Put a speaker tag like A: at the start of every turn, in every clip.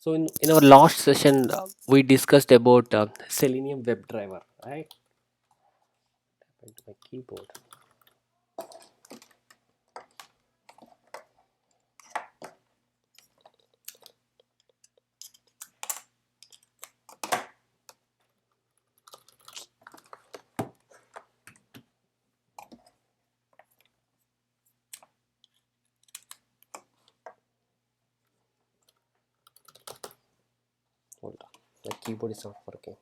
A: So in our last session, we discussed about Selenium WebDriver, right? Into my keyboard. Hold on, my keyboard is not working.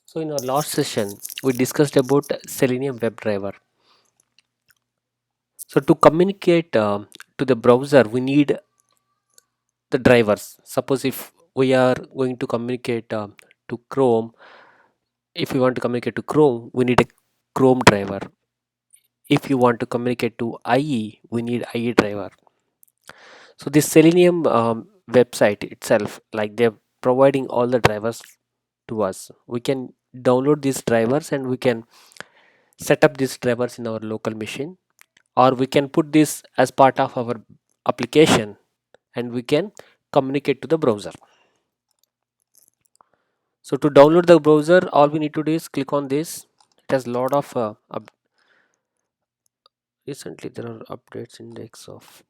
A: So in our last session, we discussed about Selenium WebDriver. So to communicate to the browser, we need the drivers. Suppose if we are going to communicate to Chrome, if we want to communicate to Chrome, we need a Chrome driver. If you want to communicate to IE, we need IE driver. So this Selenium website itself, like they're providing all the drivers to us. We can download these drivers and we can set up these drivers in our local machine, or we can put this as part of our application and we can communicate to the browser. So to download the browser, all we need to do is click on this. It has a lot of recently there are updates index of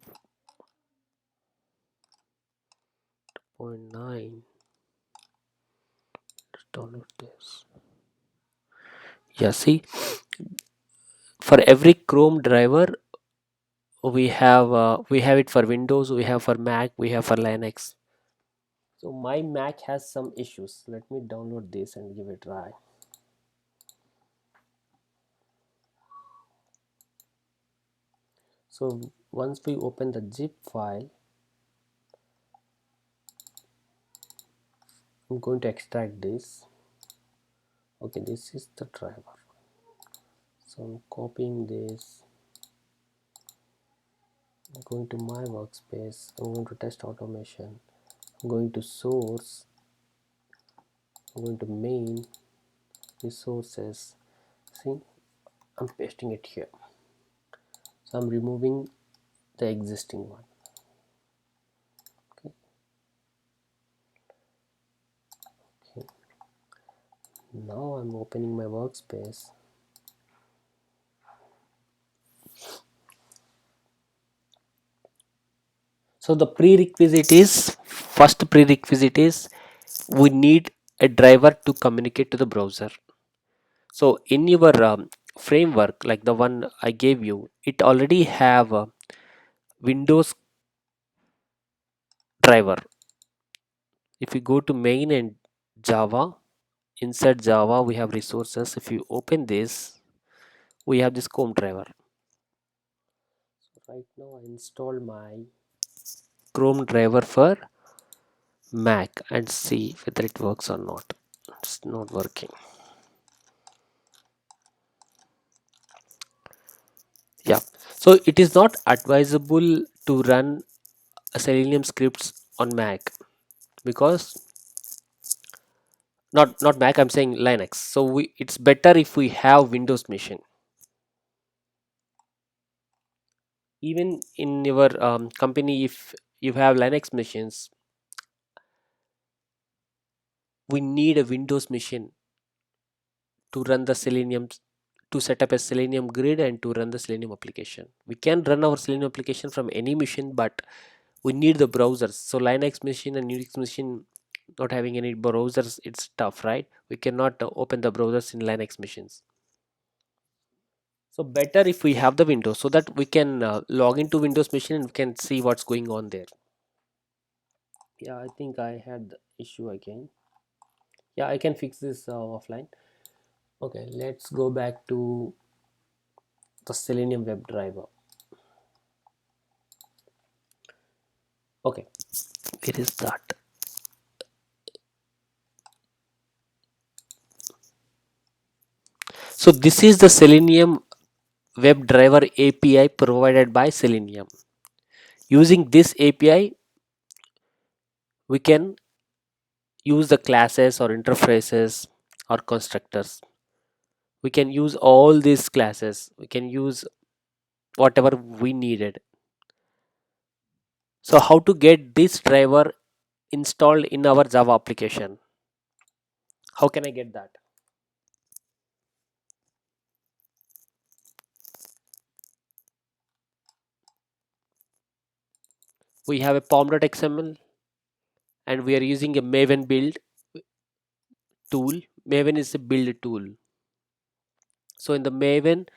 A: 0.9. Let's download this. Yeah, see, for every Chrome driver we have it for Windows, we have for Mac, we have for Linux. So my Mac has some issues. Let me download this and give it a try. So once we open the zip file, I'm going to extract this. Okay, this is the driver. So I'm copying this. I'm going to my workspace. I'm going to test automation. I'm going to source. I'm going to main resources. See, I'm pasting it here. So I'm removing the existing one. Okay. Okay. Now I'm opening my workspace. So the prerequisite is, first prerequisite is we need a driver to communicate to the browser. So in your framework, like the one I gave you, it already have a Windows driver. If you go to main and Java, inside Java we have resources. If you open this, we have this Chrome driver. So right now I install my Chrome driver for Mac and see whether it works or not. It's not working. Yeah, so it is not advisable to run a Selenium scripts on Mac, because not Mac, I'm saying Linux. So it's better if we have Windows machine. Even in your company, if you have Linux machines, we need a Windows machine to run the Selenium, to set up a Selenium grid and to run the Selenium application. We can run our Selenium application from any machine, but we need the browsers. So Linux machine and Unix machine not having any browsers, it's tough, right? We cannot open the browsers in Linux machines. So better if we have the Windows, so that we can log into Windows machine and we can see what's going on there. Yeah, I think I had the issue again. Yeah, I can fix this offline. Okay, let's go back to the Selenium WebDriver. Okay, where is that? So this is the Selenium WebDriver API provided by Selenium. Using this API, we can use the classes or interfaces or constructors. We can use all these classes. We can use whatever we needed. So how to get this driver installed in our Java application? How can I get that? We have a pom.xml and we are using a Maven build tool. Maven is a build tool. So in the Maven,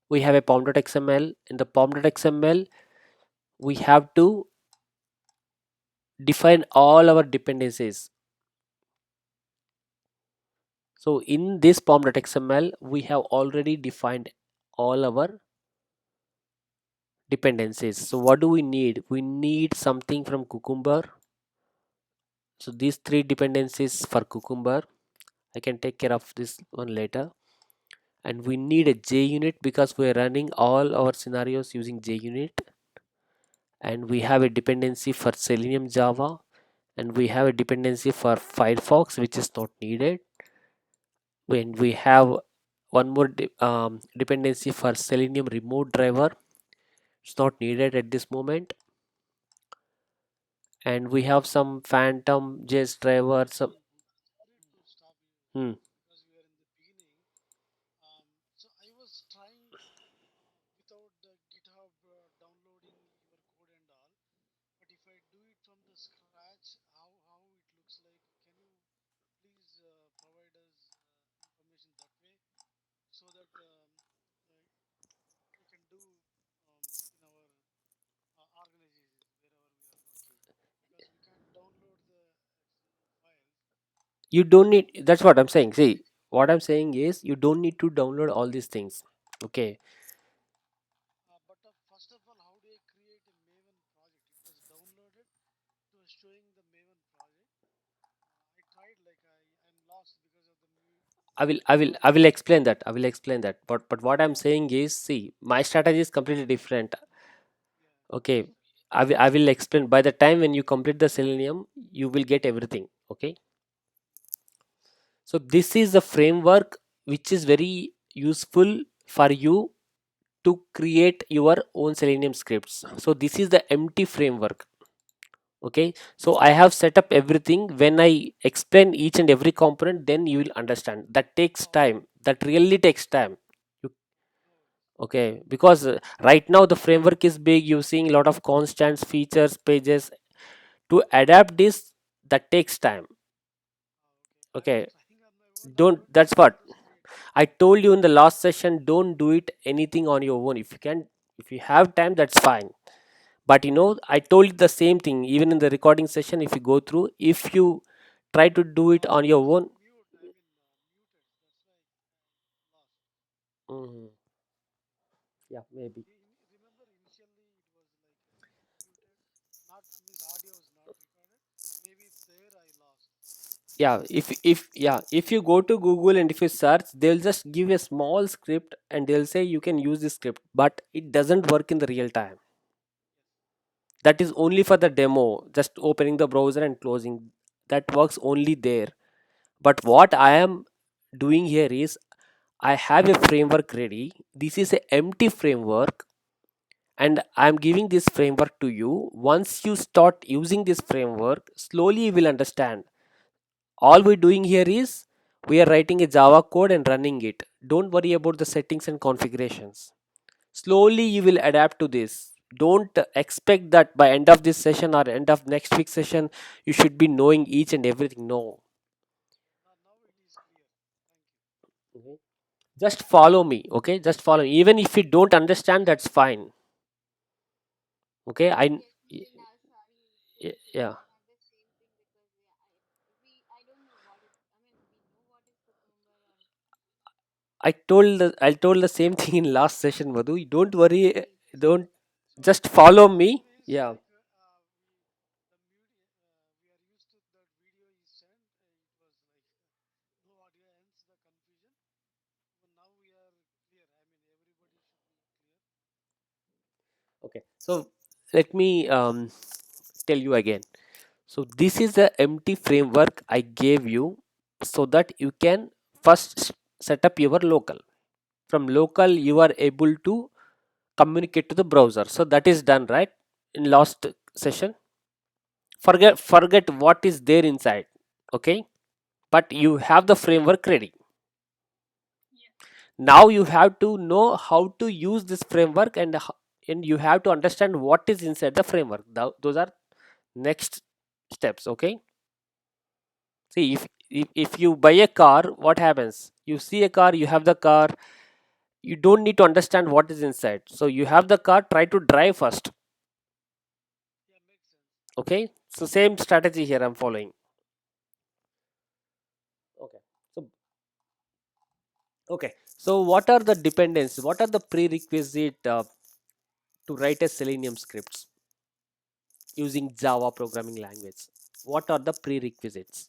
A: we have a pom.xml. In the pom.xml, we have to define all our dependencies. So in this pom.xml, we have already defined all our dependencies. So what do we need? We need something from Cucumber. So these three dependencies for Cucumber, I can take care of this one later. And we need a JUnit because we are running all our scenarios using JUnit. And we have a dependency for Selenium Java, and we have a dependency for Firefox, which is not needed. When we have one more dependency for Selenium remote driver, it's not needed at this moment. And we have some phantom JS driver. Some hmm. You don't need, that's what I'm saying. See, what I'm saying is you don't need to download all these things. Okay. I will explain that. I will explain that. But what I'm saying is, see, my strategy is completely different. Okay. I will explain. By the time when you complete the Selenium, you will get everything. Okay. So this is the framework which is very useful for you to create your own Selenium scripts. So this is the empty framework. Okay, so I have set up everything. When I explain each and every component, then you will understand. That takes time. That really takes time. You, okay, because right now the framework is big, using a lot of constants, features, pages. To adapt this, that takes time. Okay, don't. That's what I told you in the last session. Don't do it anything on your own. If you can, if you have time, that's fine. But I told you the same thing even in the recording session. If you go through, if you try to do it on your own. Mhm. Yeah, maybe. Yeah, if you go to Google and if you search, they'll just give a small script and they'll say you can use this script, but it doesn't work in the real time. That is only for the demo, just opening the browser and closing. That works only there. But what I am doing here is, I have a framework ready. This is an empty framework, and I'm giving this framework to you. Once you start using this framework, slowly you will understand. All we're doing here is we are writing a Java code and running it. Don't worry about the settings and configurations. Slowly you will adapt to this. Don't expect that by end of this session or end of next week session you should be knowing each and everything. No. Mhm. Just follow me. Okay, just follow me. Even if you don't understand, that's fine. Okay, yeah. I told the same thing in last session, Madhu. Don't worry, don't, just follow me. Yeah. Okay, so let me tell you again. So this is the empty framework I gave you so that you can first set up your local. From local, you are able to communicate to the browser. So that is done, right? In last session, forget what is there inside. Okay, but you have the framework ready. Now you have to know how to use this framework, and you have to understand what is inside the framework. Those are next steps. Okay, see, if you buy a car, what happens? You see a car, you have the car, you don't need to understand what is inside. So you have the car, try to drive first. Okay, so same strategy here I'm following. Okay, so okay, so what are the dependencies, what are the prerequisite to write a Selenium scripts using Java programming language? What are the prerequisites?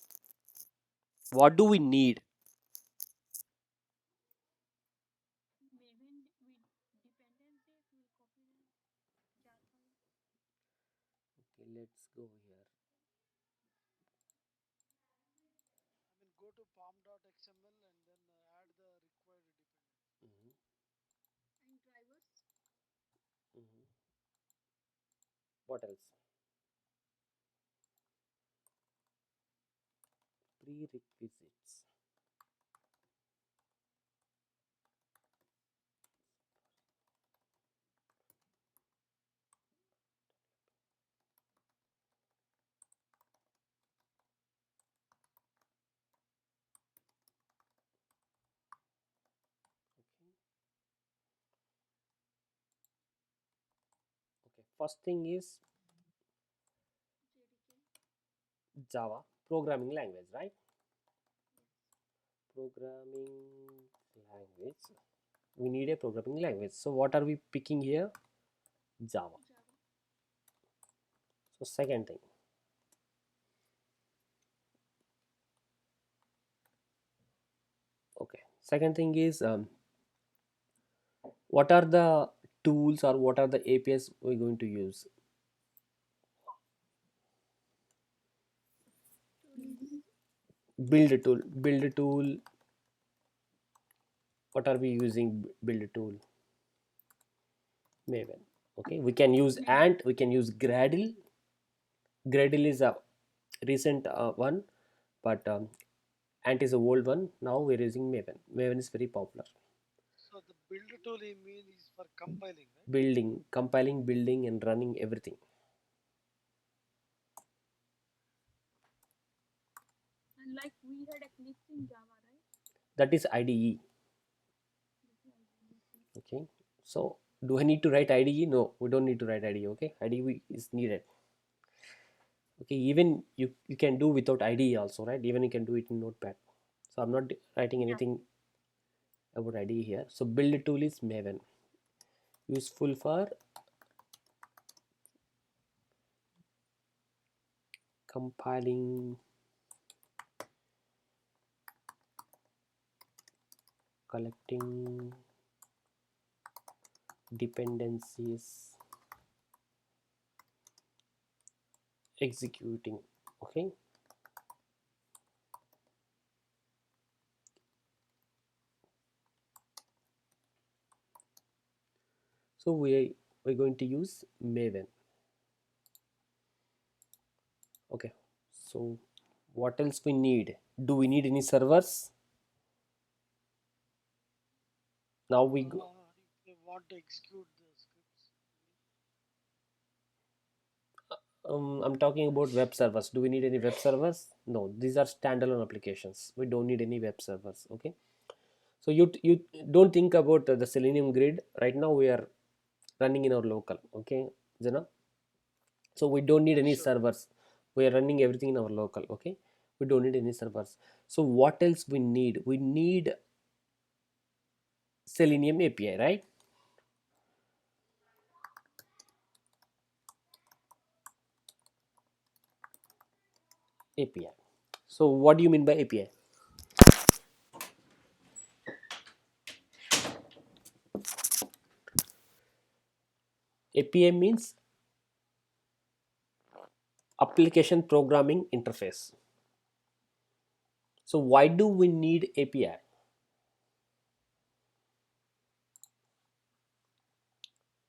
A: What do we need? Okay, let's go here. Mhm, mhm. What else? Prerequisites. Okay, okay. First thing is Java programming language, right? Programming language. We need a programming language. So what are we picking here? Java. So second thing. Okay. Second thing is what are the tools or what are the APIs we're going to use? Build a tool. Build a tool. What are we using? Build a tool. Maven. Okay. We can use Ant. We can use Gradle. Gradle is a recent one, but Ant is a old one. Now we're using Maven. Maven is very popular. Building, compiling, building, and running everything. That is IDE. Okay. So do I need to write IDE? No, we don't need to write IDE. Okay. IDE is needed. Okay. Even you can do without IDE also, right? Even you can do it in Notepad. So I'm not writing anything about IDE here. So build tool is Maven, useful for compiling, collecting dependencies, executing. Okay. So we're going to use Maven. Okay. So what else we need? Do we need any servers? Now we go. I'm talking about web servers. Do we need any web servers? No, these are standalone applications. We don't need any web servers. Okay. So you don't think about the Selenium grid. Right now we are running in our local. Okay, Jana. So we don't need any servers. We are running everything in our local. Okay. We don't need any servers. So what else we need? We need Selenium API, right? API. So what do you mean by API? API means application programming interface. So why do we need API?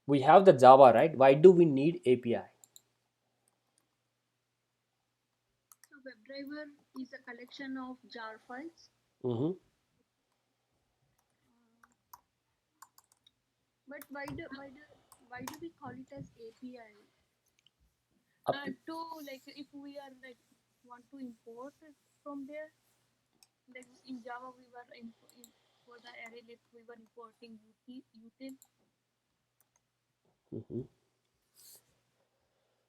A: We have the Java, right? Why do we need API?
B: So WebDriver is a collection of jar files.
A: Mm-hmm.
B: But why do we call it as API?
A: Up,
B: To like if we are like want to import it from there, like in Java we were for the array list we were importing util.
A: mhm.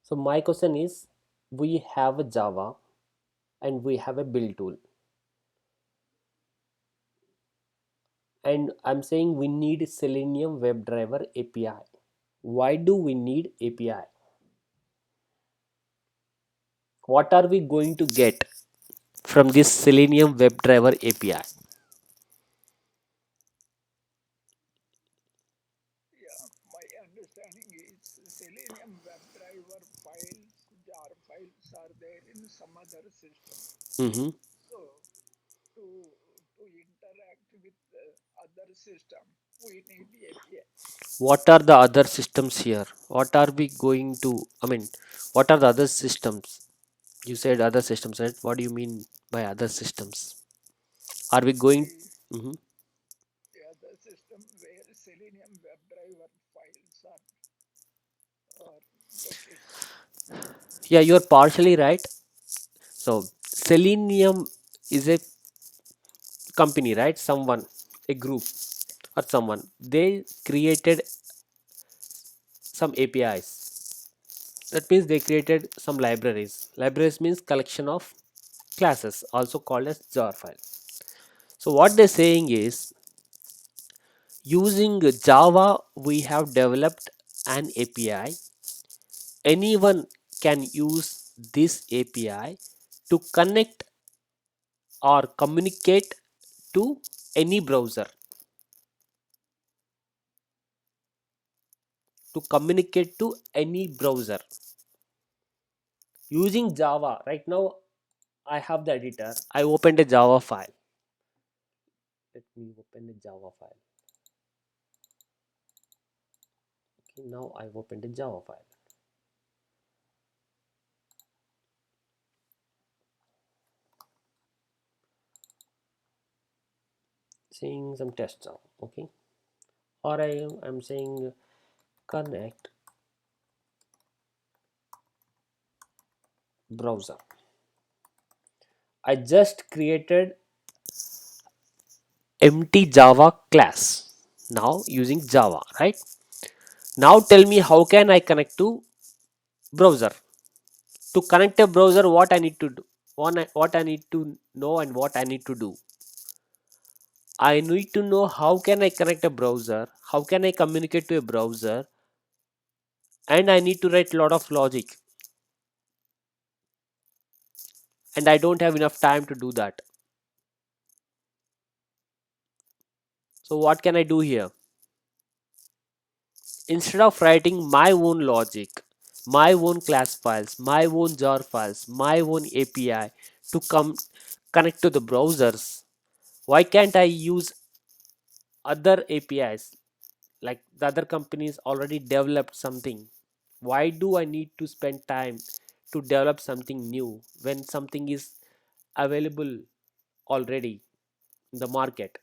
A: So my question is, we have a Java and we have a build tool, and I'm saying we need Selenium WebDriver API. Why do we need API? What are we going to get from this Selenium WebDriver API?
C: Yeah, my understanding is Selenium WebDriver files, jar files are there in some other system.
A: Mm-hmm.
C: So to to interact with the other system, we need API.
A: What are the other systems here? What are we going to, I mean, what are the other systems? You said other systems, right? What do you mean by other systems? Are we going?
C: The
A: Mhm.
C: the other system where Selenium WebDriver files are located.
A: Yeah, you're partially right. So, Selenium is a company, right? Someone, a group, or someone. They created some APIs. That means they created some libraries. Libraries means collection of classes, also called as jar file. So, what they're saying is, using Java, we have developed an API. Anyone can use this API to connect or communicate to any browser. To communicate to any browser using Java. Right now, I have the editor. I opened a Java file. Let me open a Java file. Okay, now I've opened a Java file. Saying some tests now. Okay, or I'm saying connect browser. I just created empty Java class now using Java, right? Now tell me, how can I connect to browser? To connect a browser, what I need to do? What I need to know and what I need to do? I need to know how can I connect a browser, how can I communicate to a browser, and I need to write a lot of logic, and I don't have enough time to do that. So what can I do here? Instead of writing my own logic, my own class files, my own jar files, my own API to come connect to the browsers, why can't I use other APIs, like the other companies already developed something? Why do I need to spend time to develop something new when something is available already in the market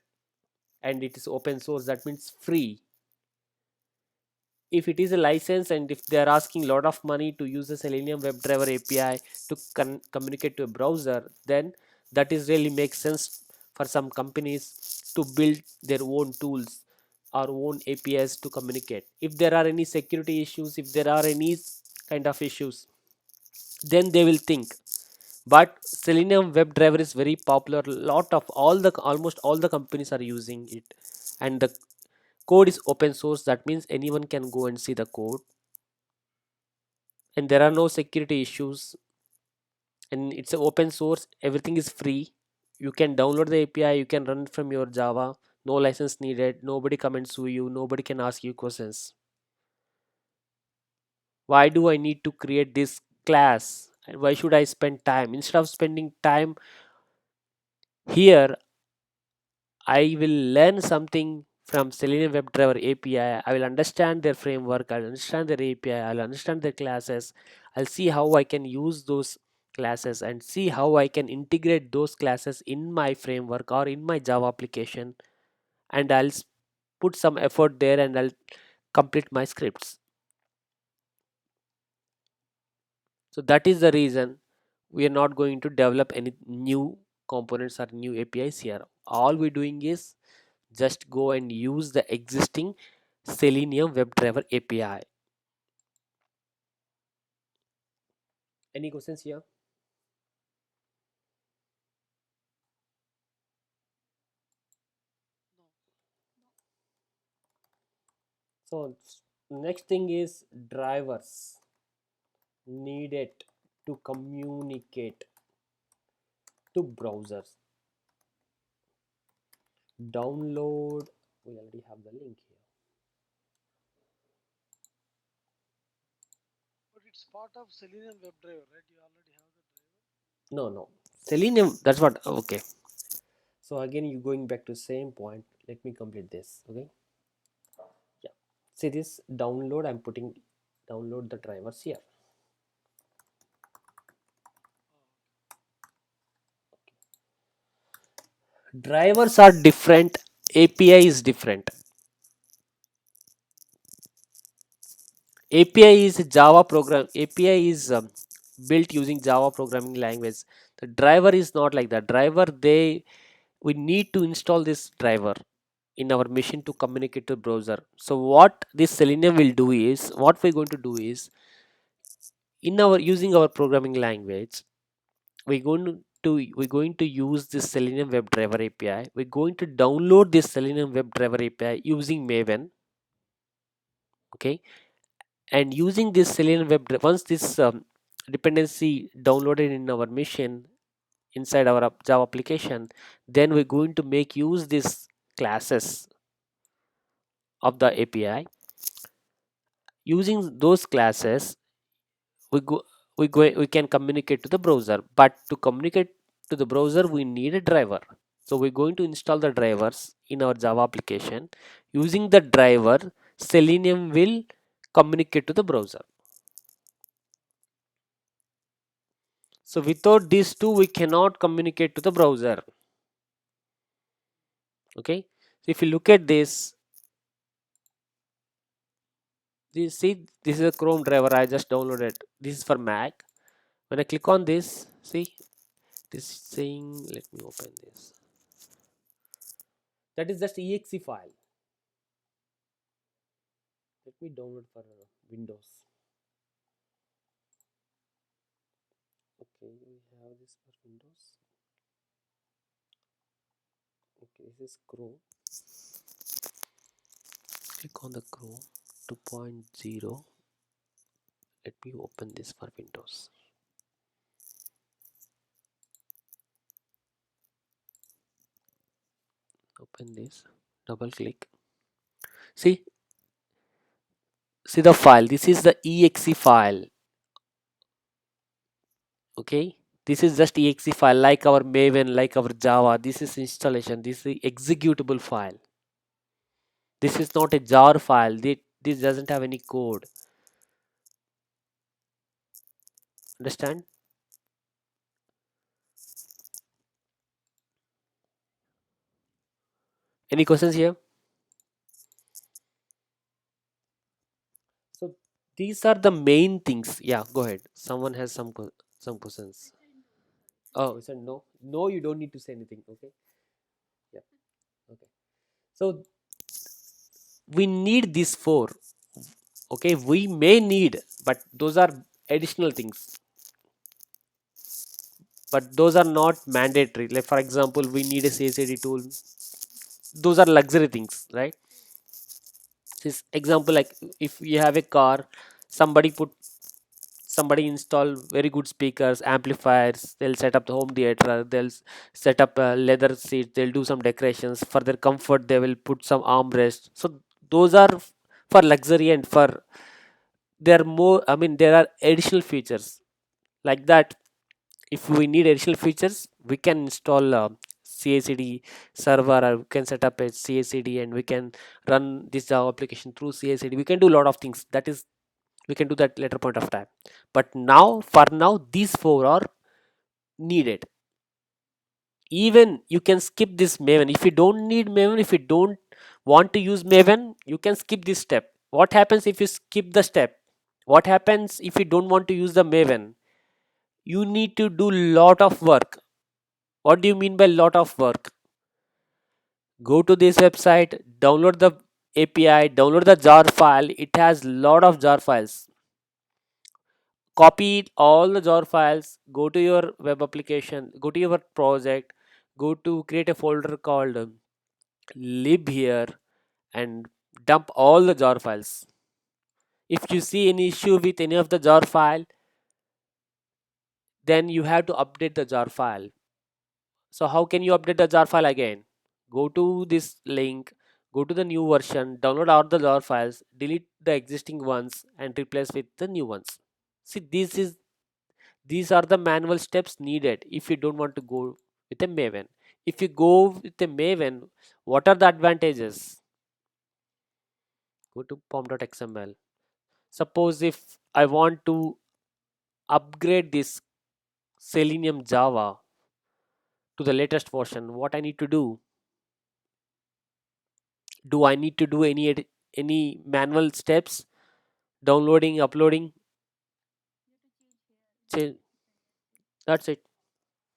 A: and it is open source? That means free. If it is a license and if they are asking a lot of money to use the Selenium WebDriver API to communicate to a browser, then that is really makes sense for some companies to build their own tools or own APIs to communicate. If there are any security issues, if there are any kind of issues, then they will think. But Selenium WebDriver is very popular. Lot of all the almost all the companies are using it, and the code is open source, that means anyone can go and see the code, and there are no security issues, and it's a open source, everything is free. You can download the API, you can run from your Java, no license needed, nobody come and sue you, nobody can ask you questions. Why do I need to create this class, and why should I spend time? Instead of spending time here, I will learn something from Selenium WebDriver API. I will understand their framework, I'll understand their API, I'll understand their classes, I'll see how I can use those classes and see how I can integrate those classes in my framework or in my Java application, and put some effort there and I'll complete my scripts. So that is the reason we are not going to develop any new components or new APIs here. All we're doing is just go and use the existing Selenium WebDriver API. Any questions here? So next thing is drivers needed to communicate to browsers. Download. We already have the link here.
D: But it's part of Selenium WebDriver, right? You already have the driver.
A: No. Selenium. That's what. Okay. So again, you going back to same point. Let me complete this. Okay. Yeah. See this download. I'm putting download the drivers here. Drivers are different. API is different. API is Java program. API is built using Java programming language. The driver is not like that. Driver, we need to install this driver in our machine to communicate to browser. So what this Selenium will do is, what we're going to do is, in our using our programming language, we're going to use this Selenium WebDriver API. We're going to download this Selenium WebDriver API using Maven. Okay, and using this Selenium once this dependency downloaded in our machine inside our Java application, then we're going to make use these classes of the API. Using those classes, we go we can communicate to the browser, but to communicate to the browser we need a driver. So we're going to install the drivers in our Java application. Using the driver, Selenium will communicate to the browser. So without these two, we cannot communicate to the browser. Okay. So if you look at this, see, this is a Chrome driver I just downloaded. This is for Mac. When I click on this, see, this is saying, let me open this. That is just exe file. Let me download for Windows. Okay, we have this for Windows. Okay, this is Chrome. Click on the Chrome 2.0. Let me open this for Windows. Open this, double click. See the file. This is the exe file. Okay, this is just exe file, like our Maven, like our Java. This is installation. This is executable file. This is not a jar file. This doesn't have any code. Understand? Any questions here? So these are the main things. Yeah, go ahead. Someone has some questions. Oh, so no, no, you don't need to say anything. Okay. Yeah. Okay. So we need these four. Okay, we may need, but those are additional things. But those are not mandatory. Like for example, we need a CSAD tool. Those are luxury things, right? This example, like if you have a car, somebody put somebody install very good speakers, amplifiers, they'll set up the home theater, they'll set up a leather seat, they'll do some decorations for their comfort, they will put some armrest. So those are for luxury, and for there are more, I mean there are additional features like that. If we need additional features, we can install CI/CD server, or we can set up a CI/CD and we can run this Java application through CI/CD. We can do a lot of things. That is, we can do that later point of time. But now, for now, these four are needed. Even you can skip this Maven if you don't need Maven. If you don't want to use Maven, you can skip this step. What happens if you skip the step? What happens if you don't want to use the Maven? You need to do lot of work. What do you mean by lot of work? Go to this website, download the API, download the jar file. It has lot of jar files. Copy all the jar files, go to your web application, go to your project, go to create a folder called lib here, and dump all the jar files. If you see any issue with any of the jar file, then you have to update the jar file. So how can you update the jar file again? Go to this link, go to the new version, download all the jar files, delete the existing ones and replace with the new ones. See, these are the manual steps needed if you don't want to go with a Maven. If you go with a Maven, what are the advantages? Go to pom.xml. Suppose if I want to upgrade this Selenium Java to the latest version, what I need to do? Do I need to do any manual steps? Downloading, uploading, change. That's it.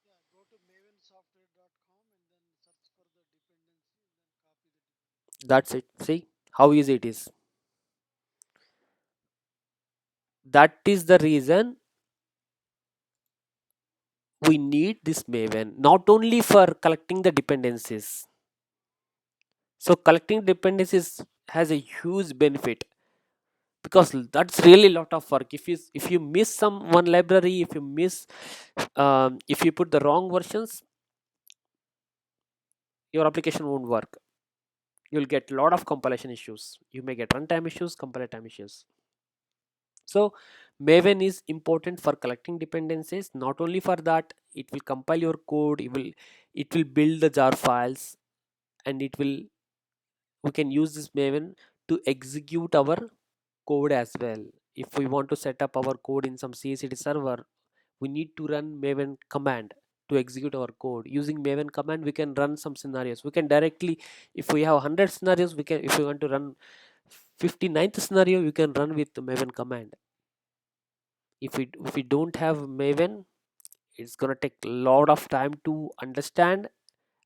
D: Yeah, go to mavensoftware.com and then search for the dependency and then copy the dependency.
A: That's it. See how easy it is. That is the reason we need this Maven, not only for collecting the dependencies. So collecting dependencies has a huge benefit, because that's really a lot of work. If you miss some one library, if you miss if you put the wrong versions, your application won't work. You'll get a lot of compilation issues. You may get runtime issues, compile time issues. So Maven is important for collecting dependencies. Not only for that, it will compile your code. It will build the jar files, and we can use this Maven to execute our code as well. If we want to set up our code in some CI/CD server, we need to run Maven command to execute our code. Using Maven command, we can run some scenarios. We can directly, if we have 100 scenarios, we can, if we want to run 59th scenario, you can run with the Maven command. If we don't have Maven, it's gonna take a lot of time to understand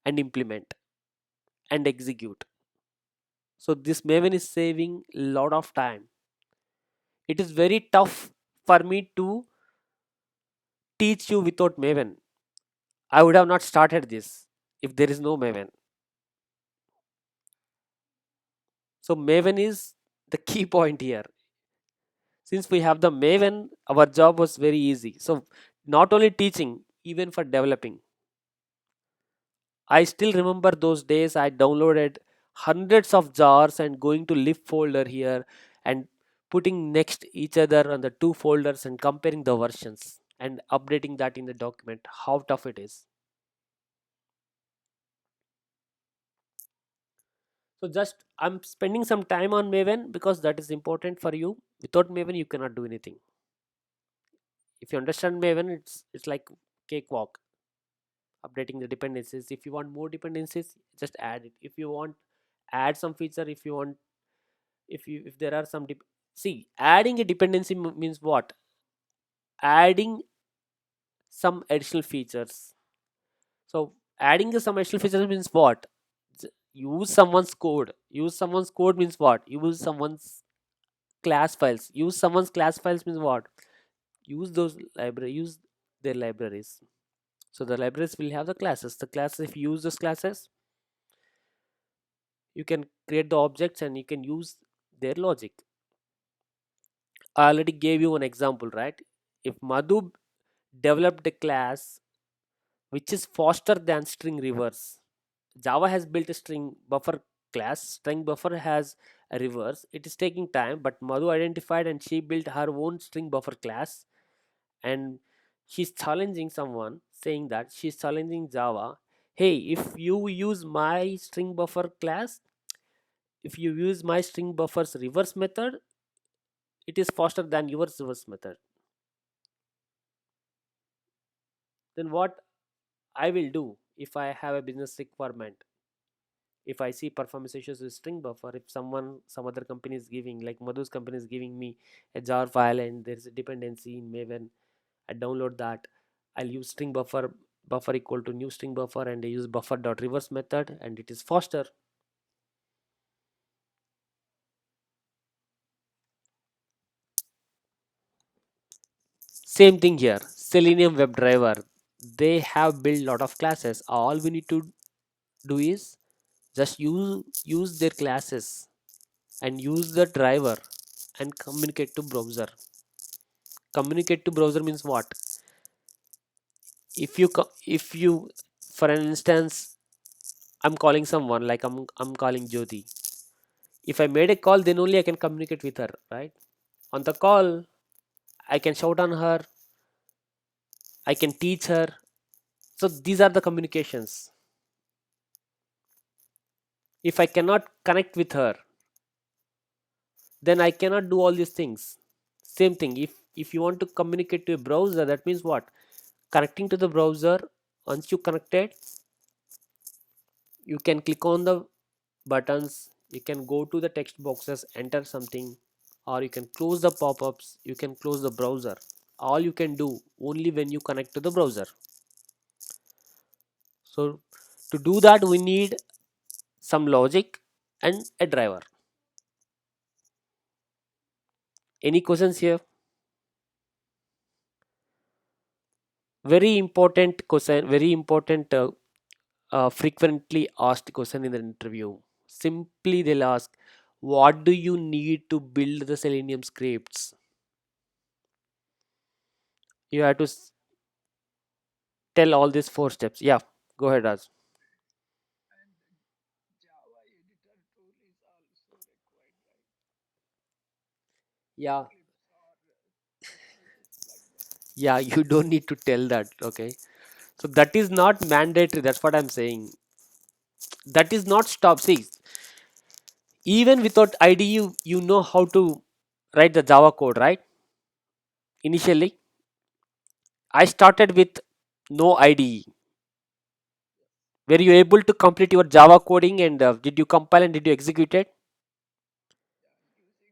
A: and implement and execute. So this Maven is saving a lot of time. It is very tough for me to teach you without Maven. I would have not started this if there is no Maven. So Maven is the key point here. Since we have the Maven, our job was very easy. So not only teaching, even for developing. I still remember those days. I downloaded hundreds of jars and going to lib folder here and putting next each other on the two folders and comparing the versions and updating that in the document. How tough it is. So just I'm spending some time on Maven because that is important for you. Without Maven, you cannot do anything. If you understand Maven, it's like cakewalk. Updating the dependencies. If you want more dependencies, just add it. If you want add some feature, if you want, if there are some see, adding a dependency means what? Adding some additional features. So adding some additional features means what? Use someone's code. Use someone's code means what? Use someone's class files. Use someone's class files means what? Use those library. Use their libraries. So the libraries will have the classes. The classes, if you use those classes, you can create the objects and you can use their logic. I already gave you an example, right? If Madhu developed a class which is faster than string reverse, Java has built a string buffer class. String buffer has a reverse. It is taking time, but Madhu identified and she built her own string buffer class, and she's challenging someone, saying that she's challenging Java. Hey, if you use my string buffer class, if you use my string buffer's reverse method, it is faster than your reverse method. Then what I will do if I have a business requirement? If I see performance issues with string buffer, if some other company is giving, like Madhu's company is giving me a jar file and there's a dependency in Maven, I download that. I'll use string buffer equal to new string buffer, and I use buffer dot reverse method, and it is faster. Same thing here. Selenium WebDriver, they have built lot of classes. All we need to do is just use their classes and use the driver and communicate to browser. Communicate to browser means what? If you for an instance, I'm calling someone, like I'm calling Jyoti. If I made a call, then only I can communicate with her, right? On the call, I can shout on her, I can teach her. So these are the communications. If I cannot connect with her, then I cannot do all these things. Same thing, if you want to communicate to a browser, that means what? Connecting to the browser. Once you connected, you can click on the buttons, you can go to the text boxes, enter something, or you can close the pop-ups, you can close the browser. All you can do only when you connect to the browser. So to do that, we need some logic and a driver. Any questions here? Very important question, very important, frequently asked question in the interview. Simply they'll ask, what do you need to build the Selenium scripts? You have to tell all these four steps. Yeah, go ahead, Raj.
C: And Java editor tool is also required, right?
A: Yeah,
C: Eclipse or like that.
A: yeah, you don't need to tell that. Okay, so that is not mandatory. That's what I'm saying. That is not stop. See, even without IDE, you know how to write the Java code, right? Initially, I started with no IDE. Were you able to complete your Java coding, and did you compile and did you execute it?
C: Yeah, using the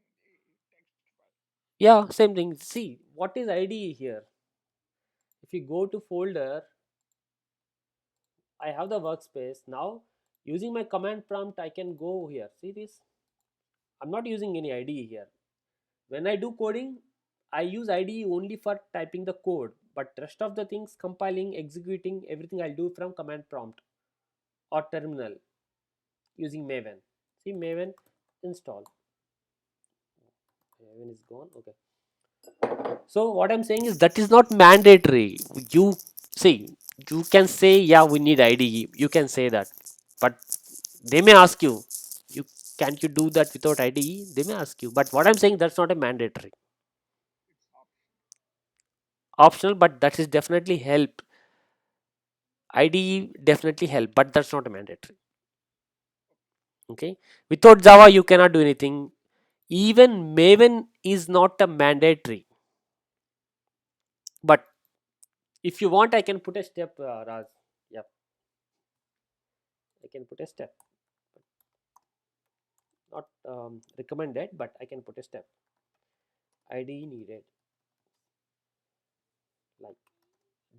C: text file.
A: Yeah, same thing. See, what is IDE here? If you go to folder, I have the workspace. Now, using my command prompt, I can go here. See this? I'm not using any IDE here. When I do coding, I use IDE only for typing the code, but rest of the things, compiling, executing, everything I'll do from command prompt or terminal using Maven. See, Maven install. Maven is gone. Okay. So what I'm saying is that is not mandatory. You see, you can say, yeah, we need IDE. You can say that, but they may ask you, you can't you do that without IDE? They may ask you, but what I'm saying, that's not a mandatory.
C: It's optional.
A: Optional, but that is definitely help. IDE definitely help, but that's not a mandatory. Okay, without Java you cannot do anything. Even Maven is not a mandatory, but if you want, I can put a step, Raj. Yep, I can put a step. Not recommended, but I can put a step. IDE needed, like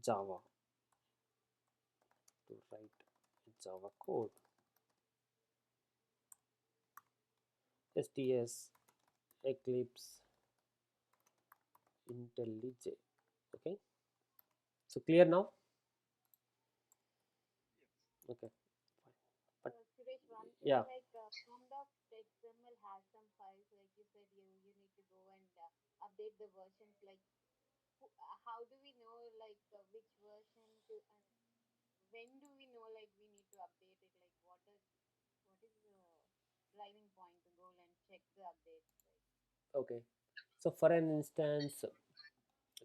A: Java, to write Java code. STS, Eclipse, IntelliJ. Okay, so clear now. Okay, fine. But
B: Suresh, one thing
A: yeah,
B: like Chrome.xml has some files like
E: update the versions? Like, how do we know like which version to? When do we know like we need to update it? Like, what is the driving point to go and check the updates? Like,
A: Okay. So for an instance,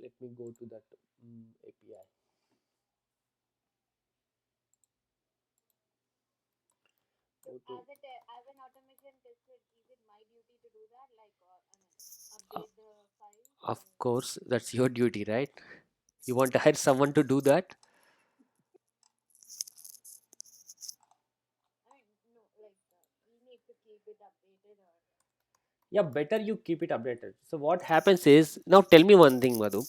A: let me go to that API.
E: so
A: Go to,
E: as an automation tester, is it my duty to do that? Like, or update the files?
A: of course, that's your duty, right? You want to hire someone to do that?
E: I mean, no, like we need to keep it updated or.
A: Yeah, better you keep it updated. So what happens is, now tell me one thing, Madhu.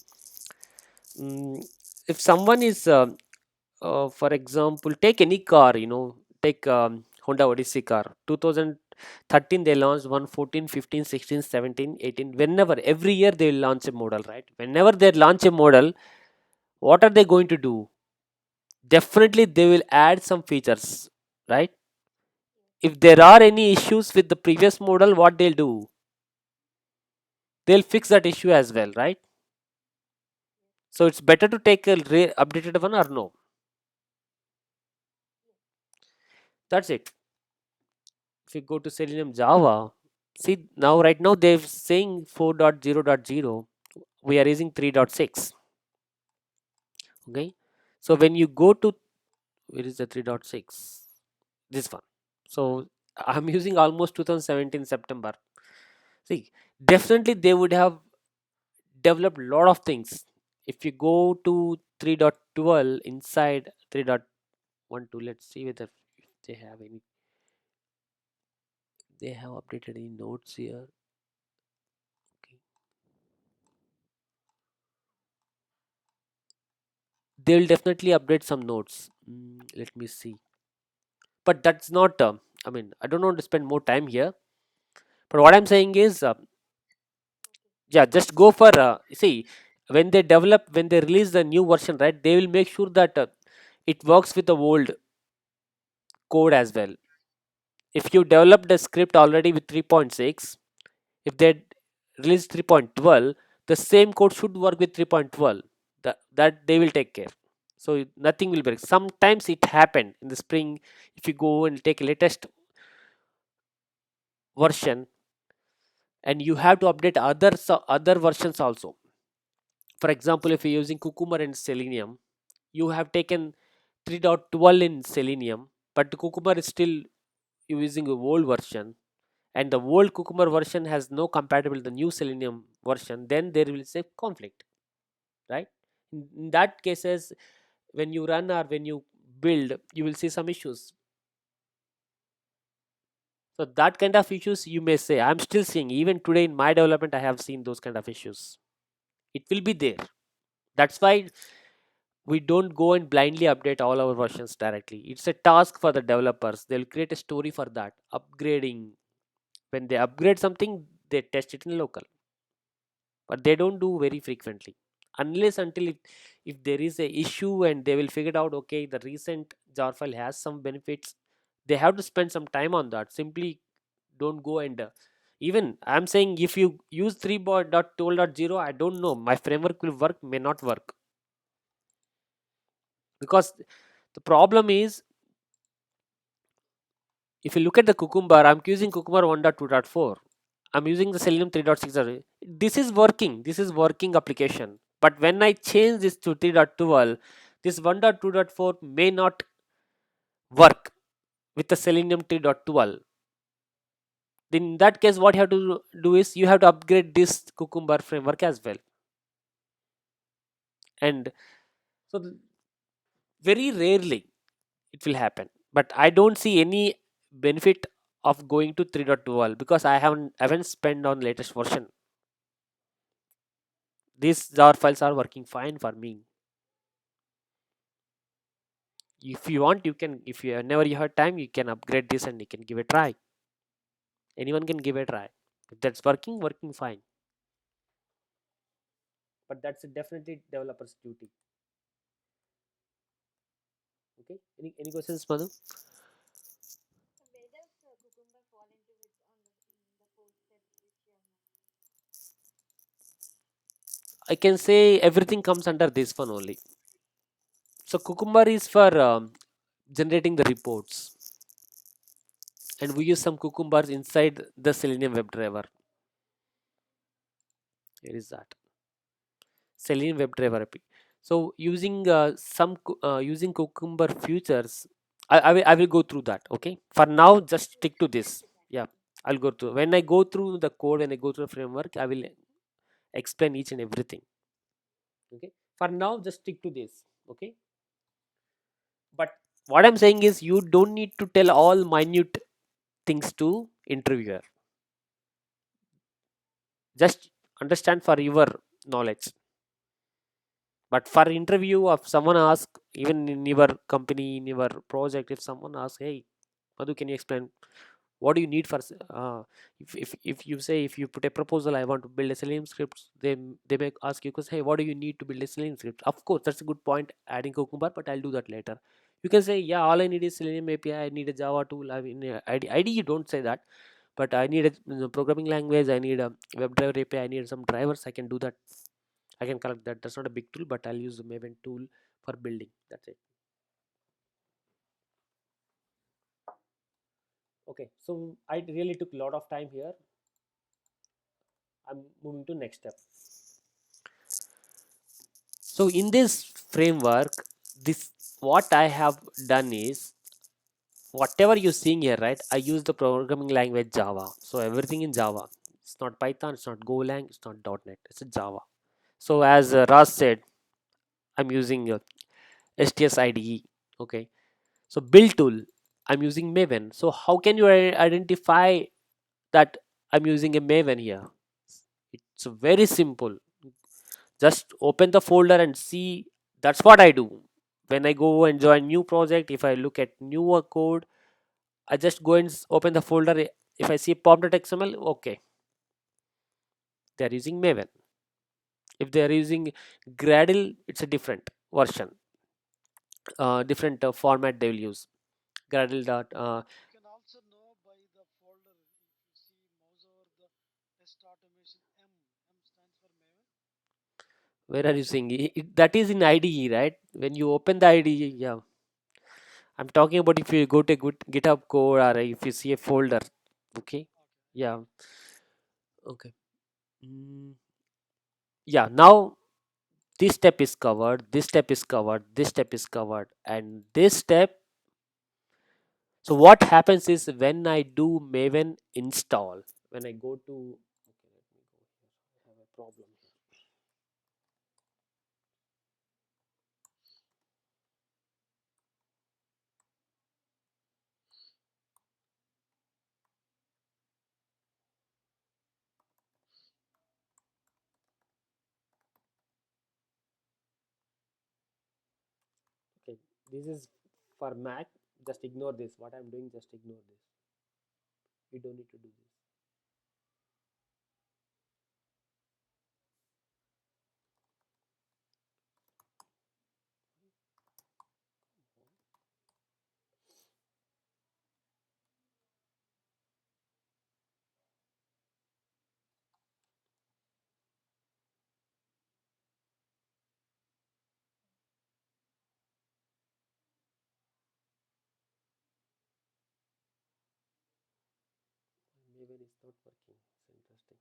A: If someone is, for example, take any car, take Honda Odyssey car. 2013 they launched one, 14, 15, 16, 17, 18. Whenever, every year they will launch a model, right? Whenever they launch a model, what are they going to do? Definitely they will add some features, right? If there are any issues with the previous model, what they'll do? They'll fix that issue as well, right? So it's better to take a updated one or no. That's it. If you go to Selenium Java, see now right now they're saying 4.0.0. We are using 3.6. Okay. So when you go to, where is the 3.6? This one. So I'm using almost 2017 September. See, definitely they would have developed a lot of things. If you go to 3.12 inside 3.12, let's see whether if they have any, they have updated any notes here. Okay. They will definitely update some notes. Let me see. But that's not, I mean, I don't want to spend more time here. But what I'm saying is, yeah, just go for, see, when they release the new version, right, they will make sure that it works with the old code as well. If you developed a script already with 3.6, if they release 3.12, the same code should work with 3.12. That they will take care. So nothing will break. Sometimes it happened in the spring. If you go and take a latest version, and you have to update other versions also. For example, if you're using Cucumber and Selenium, you have taken 3.12 in Selenium, but Cucumber is still using a old version, and the old Cucumber version has no compatible with the new Selenium version, then there will be a conflict, right? In that cases, when you run or when you build, you will see some issues. So that kind of issues, you may say, I'm still seeing even today in my development, I have seen those kind of issues. It will be there. That's why we don't go and blindly update all our versions directly. It's a task for the developers. They'll create a story for that upgrading. When they upgrade something, they test it in local, but they don't do very frequently, unless until if there is a issue and they will figure it out, okay, the recent jar file has some benefits, they have to spend some time on that. Simply don't go and even I'm saying, if you use 3.12.0, I don't know, my framework will work, may not work, because the problem is, if you look at the Cucumber, I'm using Cucumber 1.2.4, I'm using the Selenium 3.6. This is working. This is working application. But when I change this to 3.12, this 1.2.4 may not work with the Selenium 3.12. In that case, what you have to do is you have to upgrade this Cucumber framework as well. And so very rarely it will happen. But I don't see any benefit of going to 3.12 because I haven't spent on latest version. These jar files are working fine for me. If you want, you can, if you whenever you have time, you can upgrade this and you can give a try. Anyone can give a try. If that's working fine. But that's definitely developer's duty. Okay. Any questions, Madhu?
E: So where does Cucumber fall into it on the in the 4 steps which you have mentioned?
A: I can say everything comes under this one only. So Cucumber is for generating the reports, and we use some Cucumbers inside the Selenium WebDriver. Here is that Selenium WebDriver API. So using using Cucumber features, I will go through that. Okay. For now, just stick to this. Yeah, I'll go through. When I go through the code, when I go through the framework, I will explain each and everything. Okay. For now, just stick to this. Okay. But what I'm saying is, you don't need to tell all minute things to interviewer. Just understand for your knowledge. But for interview, if someone ask, even in your company, in your project, if someone asks, hey Madhu, can you explain what do you need for if you say, if you put a proposal, I want to build a Selenium script, they may ask you, because hey, what do you need to build a Selenium script? Of course, that's a good point, adding Cucumber, but I'll do that later. You can say, yeah, all I need is Selenium API, I need a Java tool, I mean ID, you don't say that, but I need a programming language, I need a WebDriver API, I need some drivers, I can do that, I can collect that. That's not a big tool, but I'll use the Maven tool for building. That's it. Okay, so I really took a lot of time here. I'm moving to next step. So in this framework, this what I have done is, whatever you're seeing here, right? I use the programming language Java. So everything in Java. It's not Python, it's not Golang, it's not .NET, it's a Java. So as Ras said, I'm using STS IDE. Okay. So build tool, I'm using Maven. So how can you identify that I'm using a Maven here? It's very simple. Just open the folder and see. That's what I do. When I go and join new project, if I look at newer code, I just go and open the folder. If I see pom.xml, okay, they're using Maven. If they're using Gradle, it's a different version, different format they will use. Gradle dot.
D: You can also know by the folder. If you see mouse over the test automation M, M stands for Maven.
A: Where are you seeing it? That is in IDE, right? When you open the IDE, yeah. I'm talking about if you go to GitHub code, or if you see a folder. Okay.
D: Okay.
A: Yeah. Okay. Mm, yeah. Now this step is covered. This step is covered. This step is covered. And this step. So what happens is, when I do Maven install, when I go to. Okay, let me go here. I have a problem. Okay. This is for Mac. Just ignore this. What I'm doing, just ignore this. You don't need to do this. Maven is not working. It's interesting.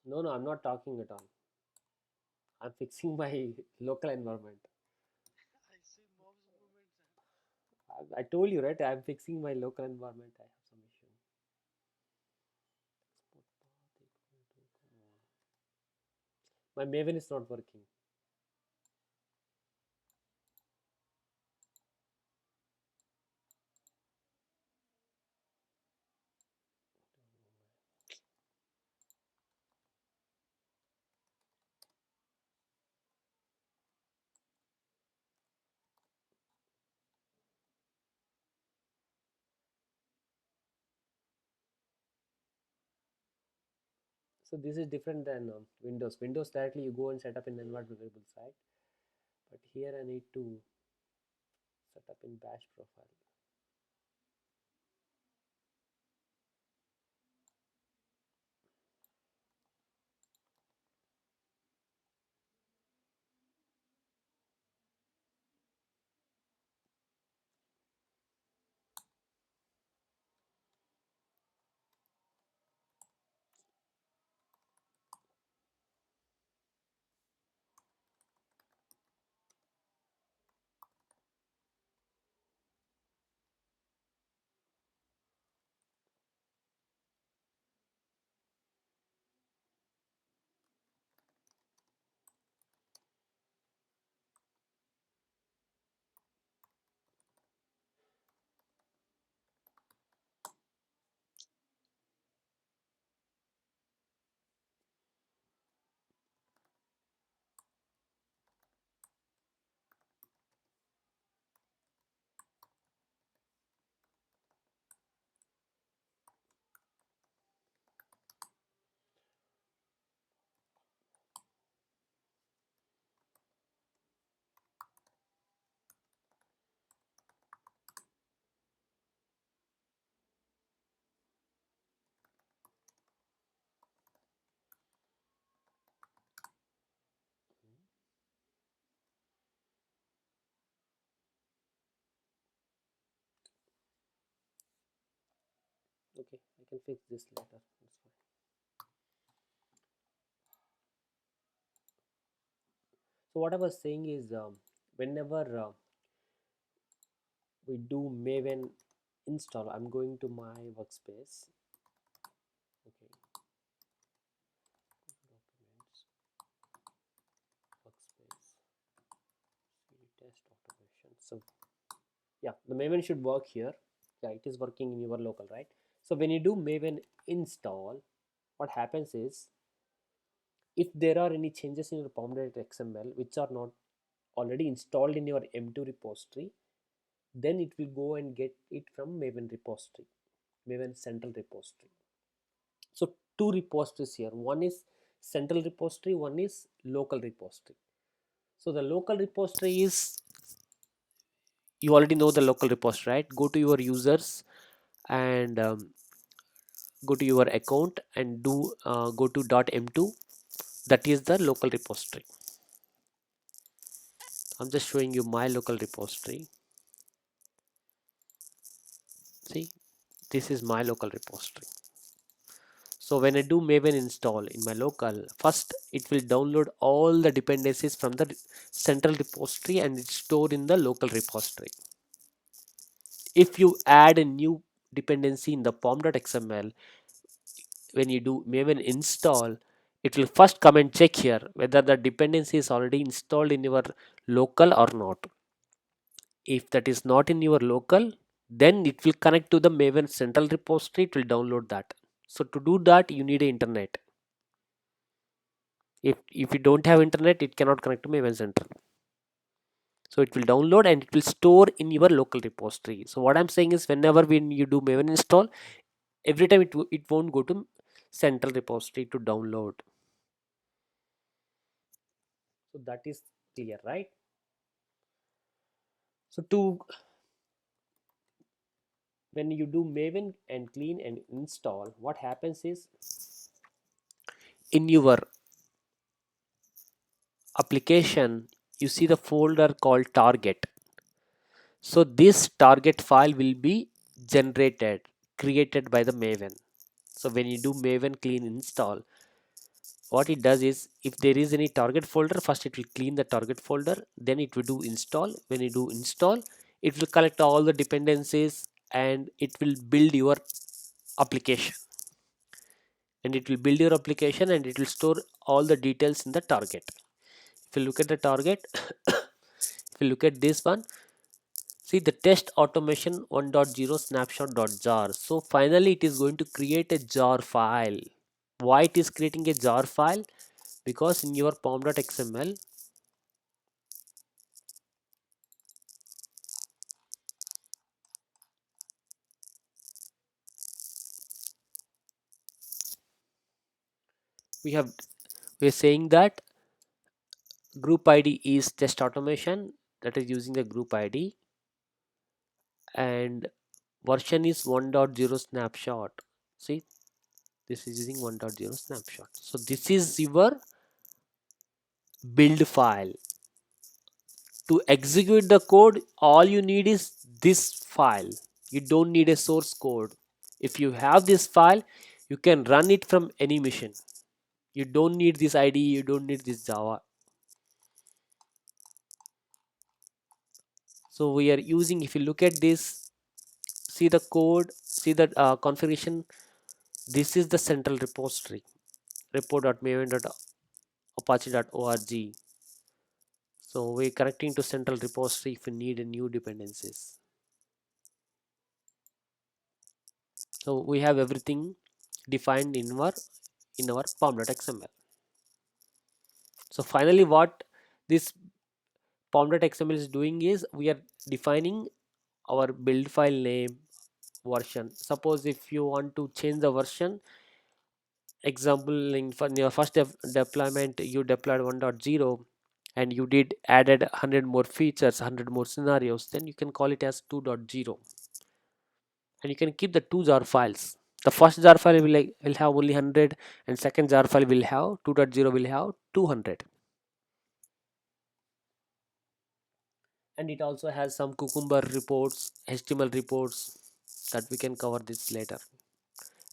A: No, I'm not talking at all. I'm fixing my local environment.
D: I see mobs movements.
A: I told you, right? I'm fixing my local environment. I have some issue. My Maven is not working. So this is different than Windows. Windows directly you go and set up in environment variable site, but here I need to set up in Bash profile. Okay, I can fix this later. That's fine. So what I was saying is, whenever we do Maven install, I'm going to my workspace. Okay, documents, workspace, cd test automation. So yeah, the Maven should work here. Yeah, it is working in your local, right? So when you do Maven install, what happens is, if there are any changes in your pom.xml which are not already installed in your M2 repository, then it will go and get it from Maven repository, Maven central repository. So two repositories here. One is central repository, one is local repository. So the local repository is, you already know the local repository, right? Go to your users and go to your account and do go to .m2. That is the local repository. I'm just showing you my local repository. See, this is my local repository. So when I do Maven install in my local, first it will download all the dependencies from the central repository and it's stored in the local repository. If you add a new dependency in the pom.xml, when you do Maven install, it will first come and check here whether the dependency is already installed in your local or not. If that is not in your local, then it will connect to the Maven central repository. It will download that. So to do that, you need a internet. If you don't have internet, it cannot connect to Maven central. So it will download and it will store in your local repository. So what I'm saying is, whenever when you do Maven install, every time it won't go to central repository to download. So that is clear, right? So to when you do Maven and clean and install, what happens is, in your application you see the folder called target. So this target file will be created by the Maven. So when you do Maven clean install, what it does is, if there is any target folder, first it will clean the target folder, then it will do install. When you do install, it will collect all the dependencies and it will build your application, and it will build your application and it will store all the details in the target. If you look at the target, if you look at this one, see the test automation 1.0 snapshot.jar. So finally it is going to create a jar file. Why it is creating a jar file? Because in your pom.xml, we have we're saying that group id is test automation, that is using the group id, and version is 1.0 snapshot. See, this is using 1.0 snapshot. So this is your build file. To execute the code, all you need is this file. You don't need a source code. If you have this file, you can run it from any machine. You don't need this ide, you don't need this java. So we are using, if you look at this, see the code, see the configuration. This is the central repository, repo.maven.apache.org. So we're connecting to central repository if you need a new dependencies. So we have everything defined in our pom.xml. So finally what this pom.xml is doing is, we are defining our build file name, version. Suppose if you want to change the version, example, in for your first deployment you deployed 1.0 and you did added 100 more features, 100 more scenarios, then you can call it as 2.0, and you can keep the two jar files. The first jar file will have only 100, and second jar file will have 2.0 will have 200. And it also has some cucumber reports, html reports, that we can cover this later.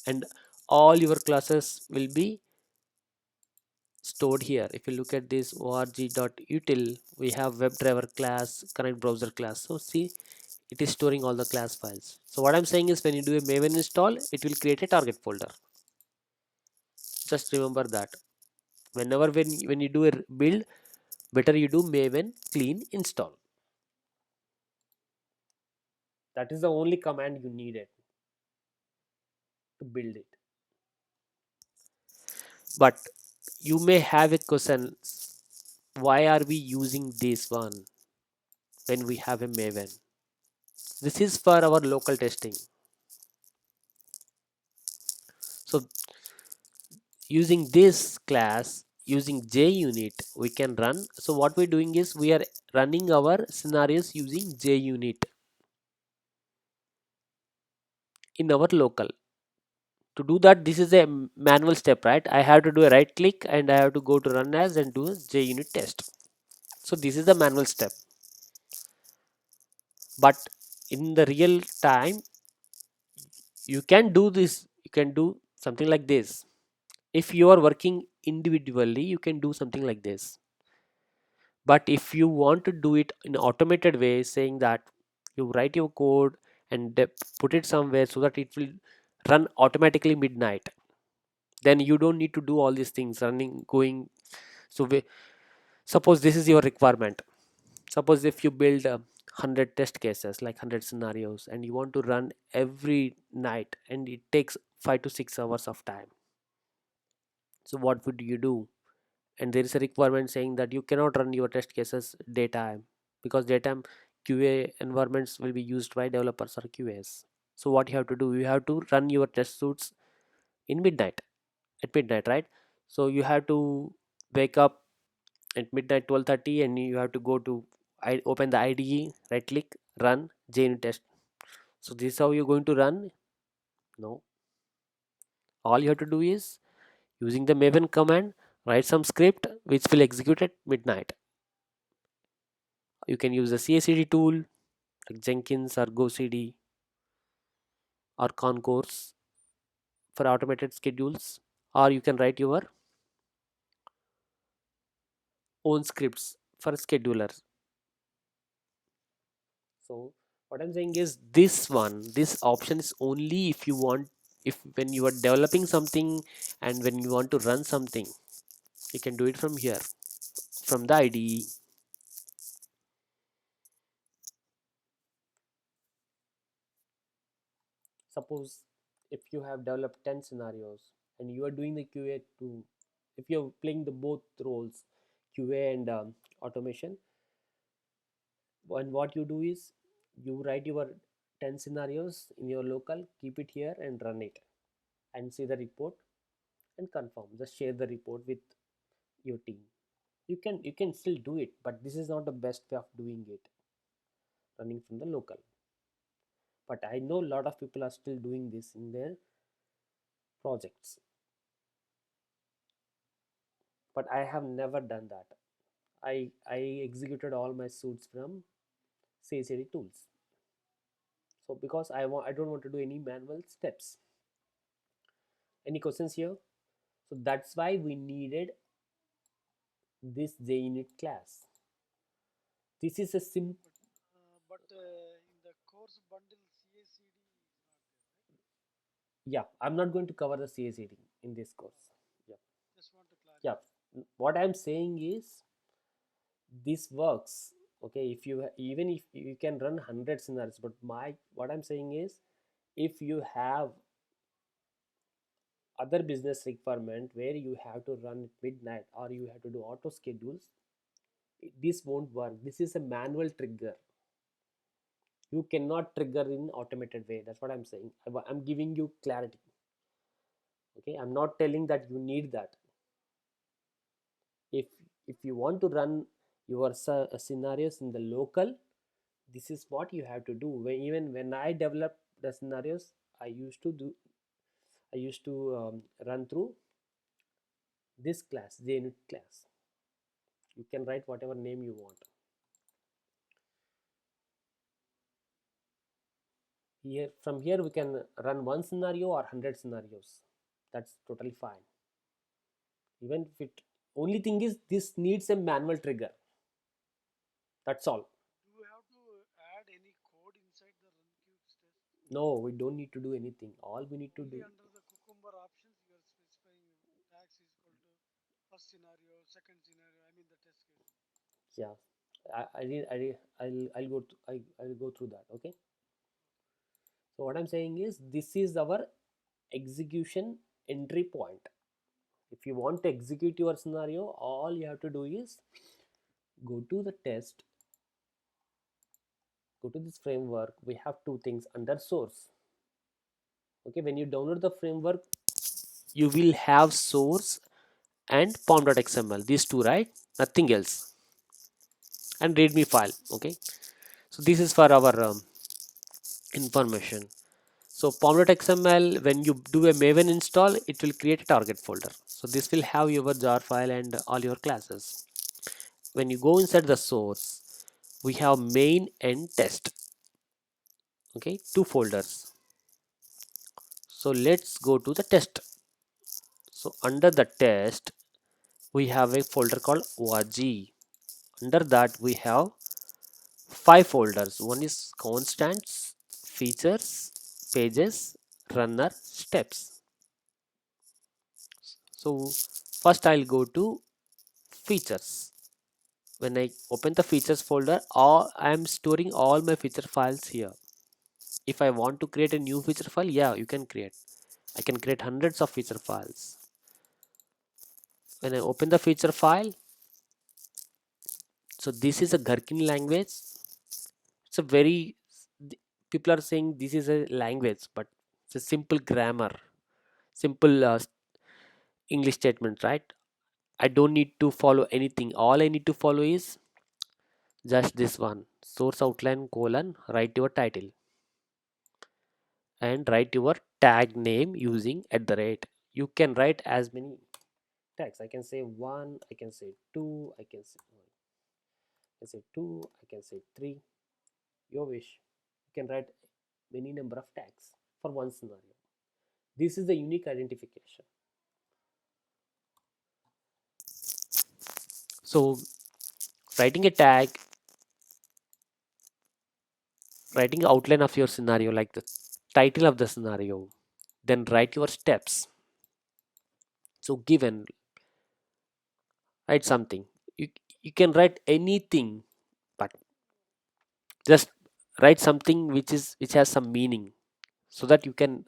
A: And all your classes will be stored here. If you look at this org.util, we have WebDriver class, connect browser class. So see, it is storing all the class files. So what I'm saying is, when you do a maven install, it will create a target folder. Just remember that whenever when you do a build, better you do maven clean install. That is the only command you needed to build it. But you may have a question, why are we using this one when we have a maven? This is for our local testing. So using this class, using JUnit, we can run. So what we're doing is, we are running our scenarios using JUnit in our local. To do that, this is a manual step, right? I have to do a right click and I have to go to run as and do a JUnit test. So this is the manual step. But in the real time, you can do this, you can do something like this. If you are working individually, you can do something like this. But if you want to do it in automated way, saying that you write your code and put it somewhere so that it will run automatically midnight, then you don't need to do all these things running going. So suppose this is your requirement. Suppose if you build 100 test cases, like 100 scenarios, and you want to run every night, and it takes 5 to 6 hours of time. So what would you do? And there is a requirement saying that you cannot run your test cases daytime, because daytime QA environments will be used by developers or QAs. So what you have to do, you have to run your test suits in midnight, at midnight, right? So you have to wake up at midnight 12:30, and you have to go to open the IDE, right click, run JUnit test. So this is how you're going to run? No. All you have to do is, using the maven command, write some script which will execute at midnight. You can use the CI/CD tool like Jenkins or GoCD or Concourse for automated schedules, or you can write your own scripts for scheduler. So what I'm saying is this option is only if you want, if when you are developing something and when you want to run something, you can do it from here, from the IDE. Suppose if you have developed 10 scenarios and you are doing the QA to, if you're playing the both roles, QA and automation, and what you do is you write your 10 scenarios in your local, keep it here and run it and see the report and confirm. Just share the report with your team. You can still do it, but this is not the best way of doing it, running from the local. But I know a lot of people are still doing this in their projects, but I have never done that. I executed all my suits from CI/CD tools. So because I don't want to do any manual steps. Any questions here? So that's why we needed this JUnit class. This is a simple.
D: But in the course bundle, CACD is not there, right?
A: Yeah, I'm not going to cover the CI/CD in this course. Yeah,
D: Just want to
A: yeah.
D: clarify.
A: What I'm saying is this works. Okay, if you even if you can run 100 scenarios, but my what I'm saying is if you have other business requirement where you have to run at midnight or you have to do auto schedules, this won't work. This is a manual trigger. You cannot trigger in automated way. That's what I'm saying. I'm giving you clarity. Okay, I'm not telling that you need that. If you want to run your scenarios in the local, this is what you have to do. Even when I develop the scenarios, i used to do I used to run through this class, JUnit class. You can write whatever name you want. Here, from here we can run one scenario or 100 scenarios. That's totally fine. Even if it, only thing is this needs a manual trigger. That's all.
D: Do you have to add any code inside the run cubes test?
A: No, we don't need to do anything. All we need to
D: Only
A: do,
D: under the Cucumber options, you are specifying tax is equal to first scenario, second scenario, I mean the test case.
A: yeah. I'll go to, I'll go through that. Okay. So what I'm saying is this is our execution entry point. If you want to execute your scenario, all you have to do is go to the test, go to this framework. We have two things under source. Okay, when you download the framework, you will have source and pom.xml, these two, right? Nothing else, and readme file. Okay, so this is for our information. So pom.xml, when you do a maven install, it will create a target folder. So this will have your jar file and all your classes. When you go inside the source, we have main and test. Okay, two folders. So let's go to the test. So under the test, we have a folder called org. Under that we have 5 folders. One is constants, features, pages, runner, steps. So first I'll go to features. When I open the features folder, all I am storing all my feature files here. If I want to create a new feature file, yeah, you can create. I can create hundreds of feature files. When I open the feature file, so this is a Gherkin language. It's a very, people are saying this is a language, but it's a simple grammar, simple English statement, right? I don't need to follow anything. All I need to follow is just this one: source outline colon, write your title and write your tag name using at the rate. You can write as many tags. I can say one, I can say two, I can say two, I can say three. Your wish. You can write many number of tags for one scenario. This is the unique identification. So writing a tag, writing outline of your scenario like the title of the scenario, then write your steps. So given, write something. You you can write anything, but just write something which has some meaning, so that you can,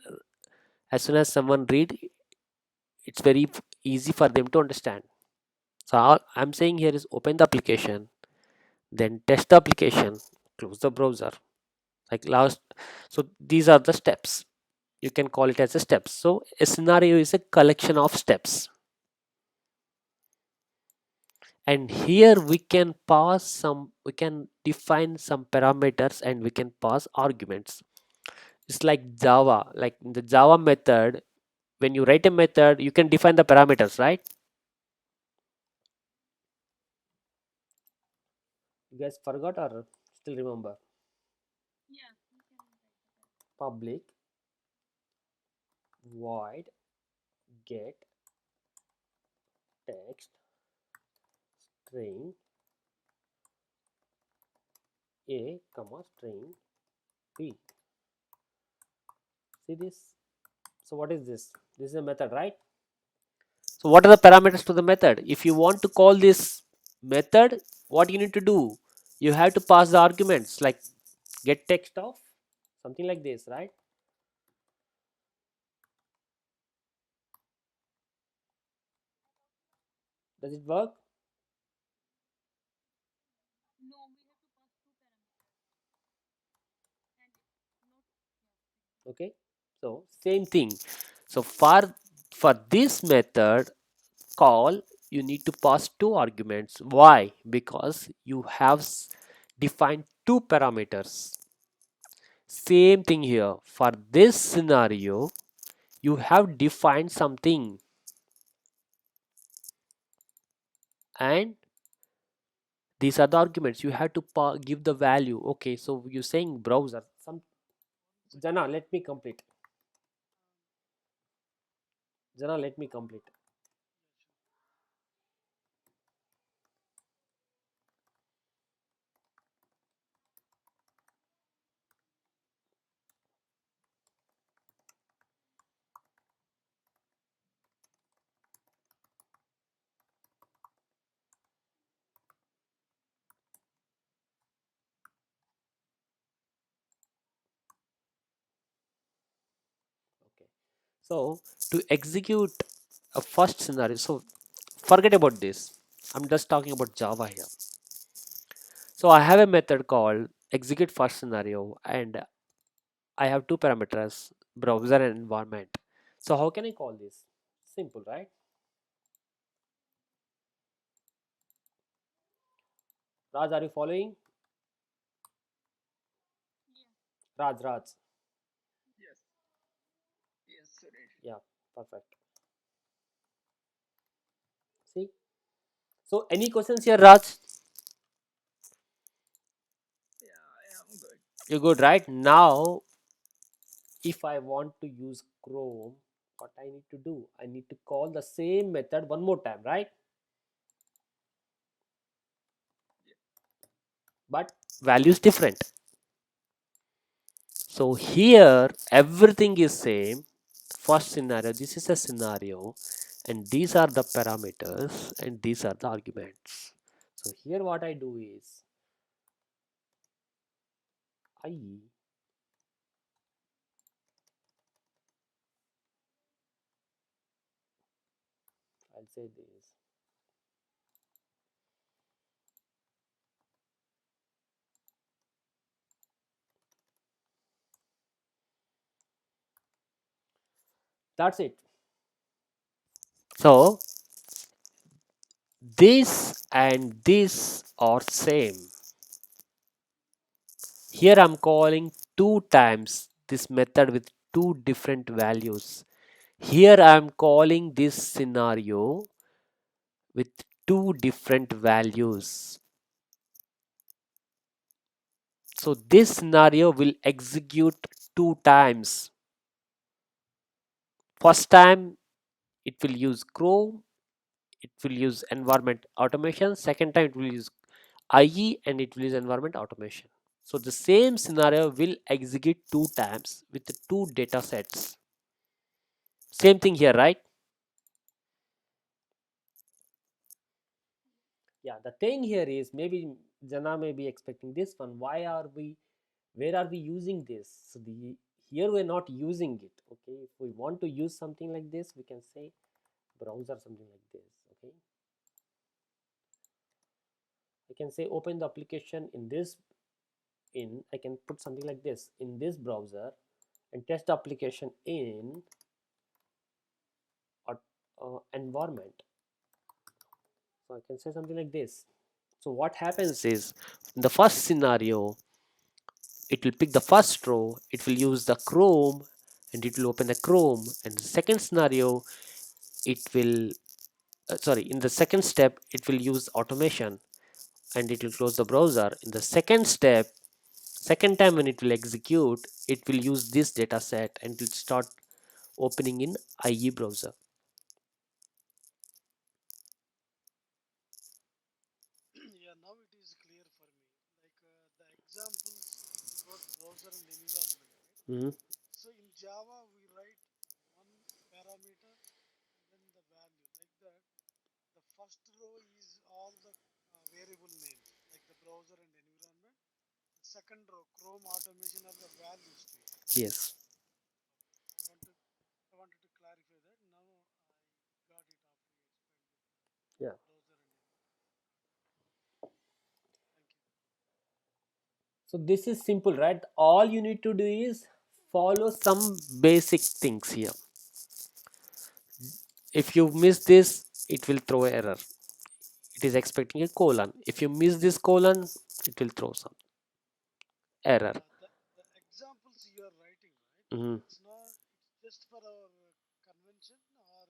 A: as soon as someone read, it's very easy for them to understand. So all I'm saying here is open the application, then test the application, close the browser, like last. So these are the steps. You can call it as a steps. So a scenario is a collection of steps, and here we can define some parameters and we can pass arguments. It's like Java, like in the Java method. When you write a method, you can define the parameters, right? You guys forgot or still remember?
B: Yeah, we can write that.
A: Public void get text string a comma string b. See this? So what is this? This is a method, right? So what are the parameters to the method? If you want to call this method, what you need to do? You have to pass the arguments like get text of something like this, right? Does it work?
B: No, we have to pass two parameters and not.
A: Okay. So same thing. So for this method call, you need to pass two arguments. Why? Because you have defined two parameters. Same thing here. For this scenario, you have defined something, and these are the arguments. You have to give the value. Okay, so you're saying browser. Some Jana, let me complete. Jana, let me complete. Okay. So to execute a first scenario, so forget about this. I'm just talking about Java here. So I have a method called execute first scenario, and I have two parameters, browser and environment. So how can I call this? Simple, right? Raj, are you following?
B: Yeah.
A: Raj.
C: Yes, yes, Suresh.
A: Yeah, perfect. See? So any questions here, Raj?
C: Yeah, I am good.
A: You're good, right? Now, if I want to use Chrome, what I need to do? I need to call the same method one more time, right? But value is different. So here everything is same. First scenario, this is a scenario, and these are the parameters and these are the arguments. So here what I do is I'll say this. That's it. So this and this are same. Here I'm calling two times this method with two different values. Here I'm calling this scenario with two different values. So this scenario will execute two times. First time it will use Chrome. it will use environment automation, second time it will use IE, and it will use environment automation. So the same scenario will execute two times with the two data sets. Same thing here, right? Yeah, the thing here is, maybe Jana may be expecting this one. Why are we, where are we using this? So the, here we're not using it. Okay, if we want to use something like this, we can say browser something like this. Okay, I can say open the application in this, in, I can put something like this, in this browser, and test the application in environment. So I can say something like this. So what happens is, in the first scenario, it will pick the first row, it will use the Chrome, and it will open the Chrome. And the second scenario, it will sorry, in the second step, it will use automation, and it will close the browser. In the second step, second time when it will execute, it will use this data set and it will start opening in IE browser.
D: Yeah, now it is clear for me. Like the examples, you got browser and environment, right?
A: Mhm.
D: So in Java, we write one parameter and then the value. Like that, the first row is all the variable names, like the browser and environment. The second row, Chrome automation are the values to it.
A: Yes.
D: I want to, I wanted to clarify that. Now I got it after you explained
A: Yeah.
D: with browser and environment. Thank you.
A: So this is simple, right? All you need to do is follow some basic things here. If you miss this, it will throw error. It is expecting a colon. If you miss this colon, it will throw some error.
D: The examples you are writing, right?
A: Mhm.
D: It's not. It's just for our convention, or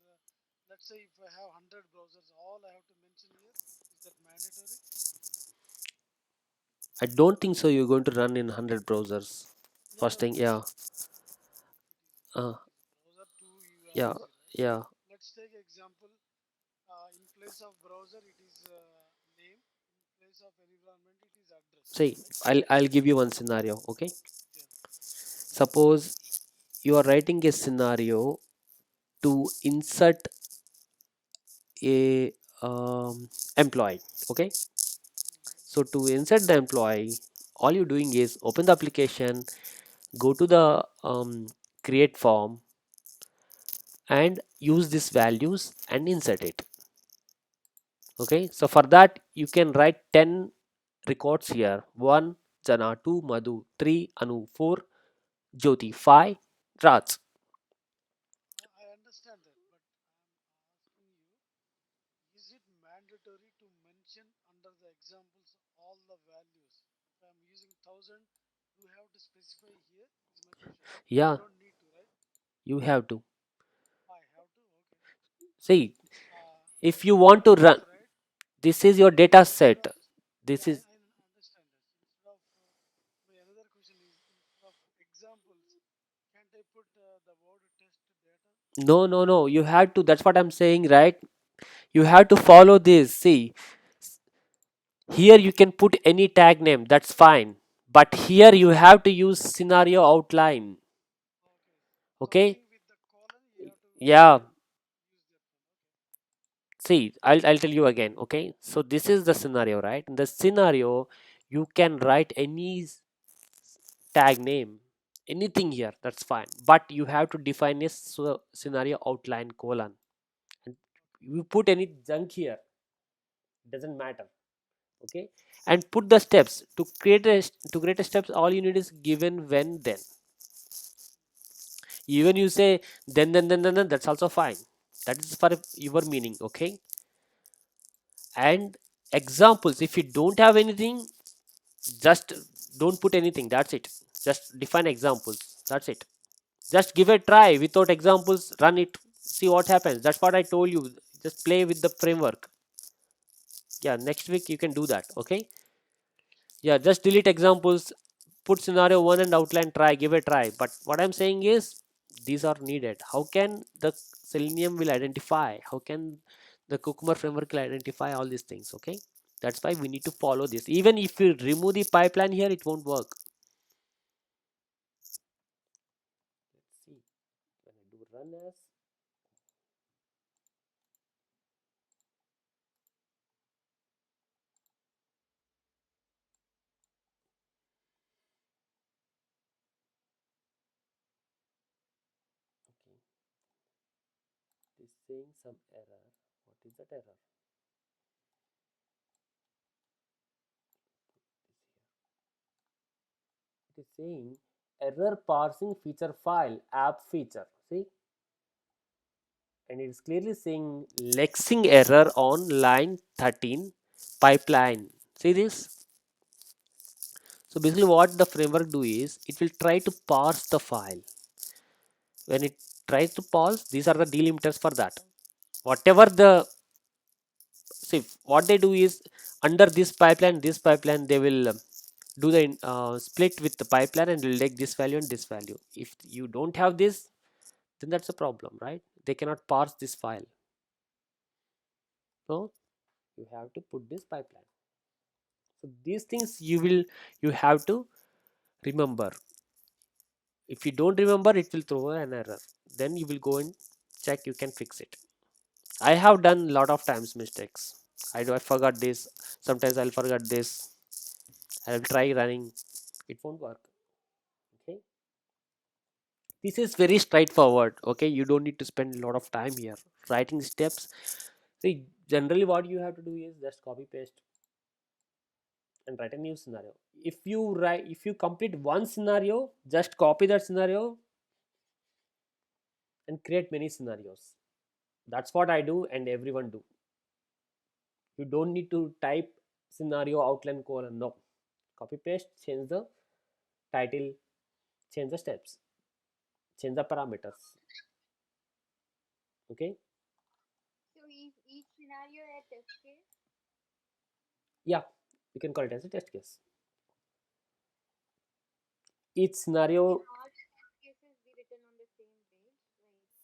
D: let's say if I have 100 browsers, all I have to mention here. Is that mandatory?
A: I don't think so. You're going to run in 100 browsers.
D: No,
A: First
D: no,
A: thing,
D: no.
A: yeah,
D: If
A: uh,
D: it is browser 2, you are
A: yeah,
D: busy, right?
A: yeah.
D: Let's take example. In place of browser, it is name. In place of environment, it is address,
A: See,
D: right?
A: I'll give you one scenario. Okay,
D: Yeah.
A: suppose you are writing a scenario to insert a employee. Okay,
D: Mm-hmm.
A: so to insert the employee, all you're doing is open the application, go to the create form, and use these values and insert it. Okay, so for that you can write 10 records here: 1 Jana, 2 Madhu, 3 Anu, 4 Jyoti, 5 Raj.
D: I understand that, but I'm asking you, is it mandatory to mention under the examples all the values? If I'm using 1000, do have to specify here? Is my question. I
A: Yeah,
D: don't need to, right?
A: you have to.
D: I have to. Okay.
A: See, if you
D: Okay.
A: want to run,
D: Suppose, right?
A: this is your data
D: Instead
A: set.
D: of,
A: This
D: yeah,
A: is,
D: I understand this. Instead of, my another question is, instead of examples, can't I put the word test data?
A: no, you have to, that's what I'm saying, right? You have to follow this. See, here you can put any tag name, that's fine, but here you have to use scenario outline.
D: Okay.
A: Okay,
D: Starting with the colon, you have to
A: yeah.
D: use that one.
A: See, I'll tell you again. Okay, so this is the scenario, right? In the scenario, you can write any tag name, anything here, that's fine, but you have to define a scenario outline colon, and you put any junk here, doesn't matter. Okay, and put the steps to create a, to create a steps, all you need is given, when, then. Even you say then, that's also fine. That is for your meaning. Okay, and examples, if you don't have anything, just don't put anything, that's it. Just define examples, that's it. Just give a try without examples, run it, see what happens. That's what I told you. Just play with the framework. Yeah, next week you can do that. Okay, yeah, just delete examples, put scenario 1 and outline, try, give a try. But what I'm saying is, these are needed. How can the Selenium will identify, how can The Cucumber framework will identify all these things. Okay, that's why we need to follow this. Even if you remove the pipeline here, it won't work. Let's see, when I do run as, okay, it is saying some error. What is that error? It is saying error parsing feature file app feature. See, and it is clearly saying lexing error on line 13 pipeline. See this? So basically what the framework do is it will try to parse the file. When it tries to parse, these are the delimiters for that. Whatever the, see, what they do is under this pipeline they will do the split with the pipeline and will take this value and this value. If you don't have this, then that's a problem, right? They cannot parse this file. So you have to put this pipeline. So these things you have to remember. If you don't remember, it will throw an error. Then you will go and check, you can fix it. I have done a lot of times mistakes. I forgot this. Sometimes I'll forget this. I'll try running, it won't work. Okay, this is very straightforward. Okay, you don't need to spend a lot of time here writing steps. See, generally what you have to do is just copy paste and write a new scenario. If you complete one scenario, just copy that scenario and create many scenarios. That's what I do and everyone do. You don't need to type scenario outline colon. No, copy paste, change the title, change the steps, change the parameters. Okay,
E: So is each scenario a test case?
A: yeah, you can call it as a test case. Each
E: So can
A: scenario,
E: all the test cases be written on the same page?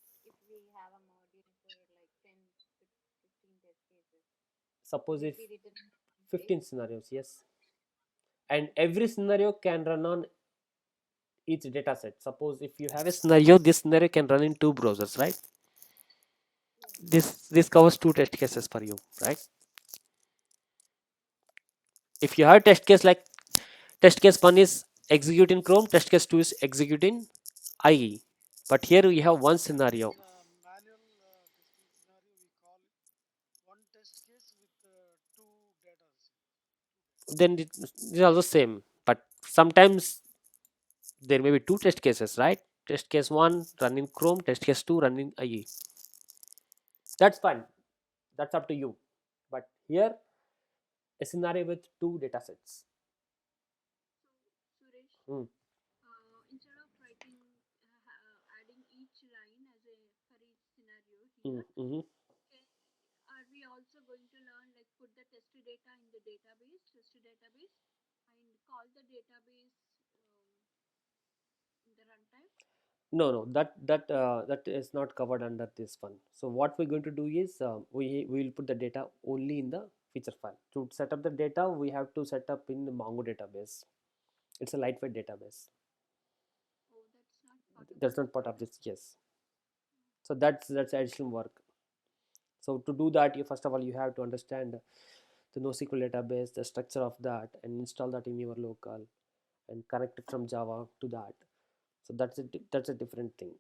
E: Like if we have a module for like 10 to 15 test cases,
A: suppose
E: will it
A: if
E: be written on the same
A: 15
E: page?
A: scenarios, yes, and every scenario can run on each data set. Suppose if you have a scenario, this scenario can run in two browsers, right?
E: Yes.
A: This covers two test cases for you, right? If you have test case like test case 1 is execute in Chrome, test case 2 is execute in IE, but here we have one scenario.
D: In manual testing scenario, we call it one test case with two data.
A: Then it is also same, but sometimes there may be two test cases, right? Test case 1 run in Chrome, test case 2 run in IE. That's fine, that's up to you. But here a scenario with two data sets.
B: So, Suresh,
A: Hmm.
B: instead of writing, adding each line as a for each scenario
A: Mm,
B: here,
A: mhm.
B: okay, are we also going to learn like put the test data in the database, and call the database in the runtime?
A: No, that is not covered under this one. So what we're going to do is we will put the data only in the feature file. To set up the data, we have to set up in the Mongo database. It's a lightweight database.
B: Oh, that's not part of
A: That's
B: this
A: not part of
B: project.
A: this. Yes. So that's additional work. So to do that, you first of all you have to understand the NoSQL database, the structure of that, and install that in your local and connect it from Java to that. So that's a different thing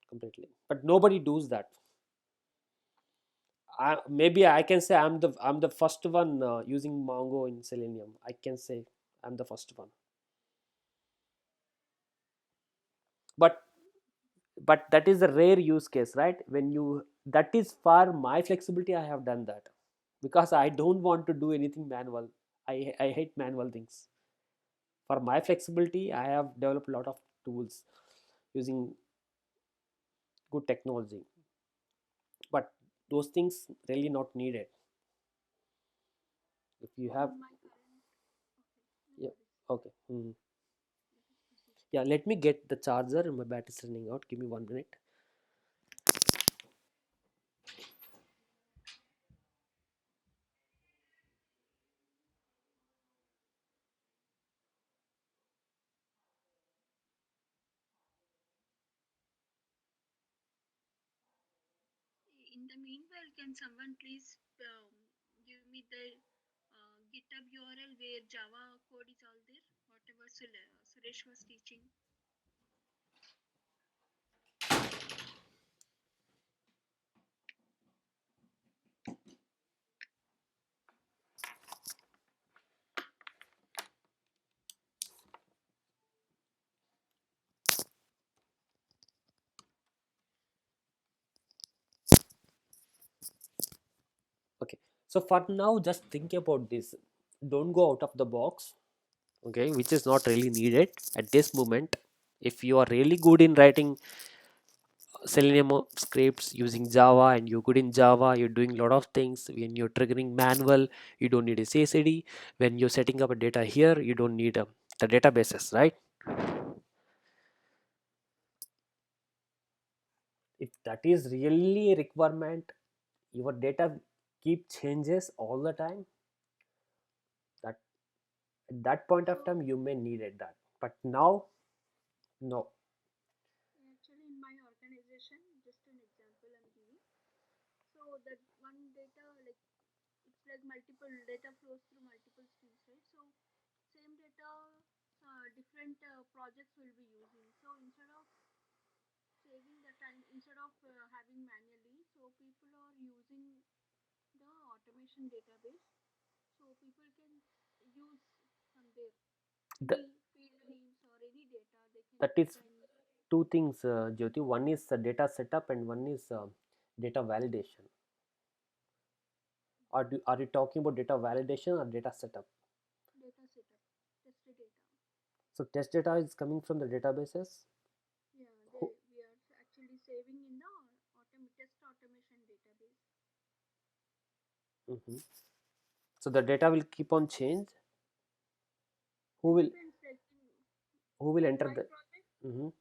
A: completely. But nobody does that. Maybe I can say I'm the first one using Mongo in Selenium. I can say I'm the first one. But that is a rare use case, right? When you that is for my flexibility, I have done that because I don't want to do anything manual. I hate manual things. For my flexibility, I have developed a lot of tools using good technology. But those things really not needed. If you have,
B: In my current, okay, no
A: yeah,
B: worries.
A: okay. Mhm.
B: Let us proceed.
A: Yeah, let me get the charger. My battery is running out. Give me 1 minute.
B: In the meanwhile, can someone please give me the GitHub URL where Java code is all there? Whatever Suresh was teaching.
A: Okay, so for now, just think about this. Don't go out of the box, okay, which is not really needed at this moment. If you are really good in writing Selenium scripts using Java and you're good in Java, you're doing a lot of things. When you're triggering manual, you don't need a CSD. When you're setting up a data here, you don't need the databases, right? If that is really a requirement, your data keep changes all the time, that at that point of time you may need it that, but now no.
B: Actually, in my organization, just an example I'm giving. So that one data, like it's like multiple data flows through multiple streams, right? So same data, different projects will be using. So instead of saving the time, instead of having manually, so people are using the automation database. So people can use from there
A: The,
B: any field names or any data they can
A: that
B: put
A: is
B: in.
A: two things, Jyoti. One is data setup and one is data validation. Are you talking about data validation or data setup?
B: Data setup, test the data.
A: So test data is coming from the databases.
B: Yeah,
A: Who-
B: we are actually saving in the test automation database.
A: Mhm. So the data will keep on change. Who will
B: Depends, like
A: who will
B: in
A: enter
B: my
A: the?
B: project.
A: Mhm.
B: No,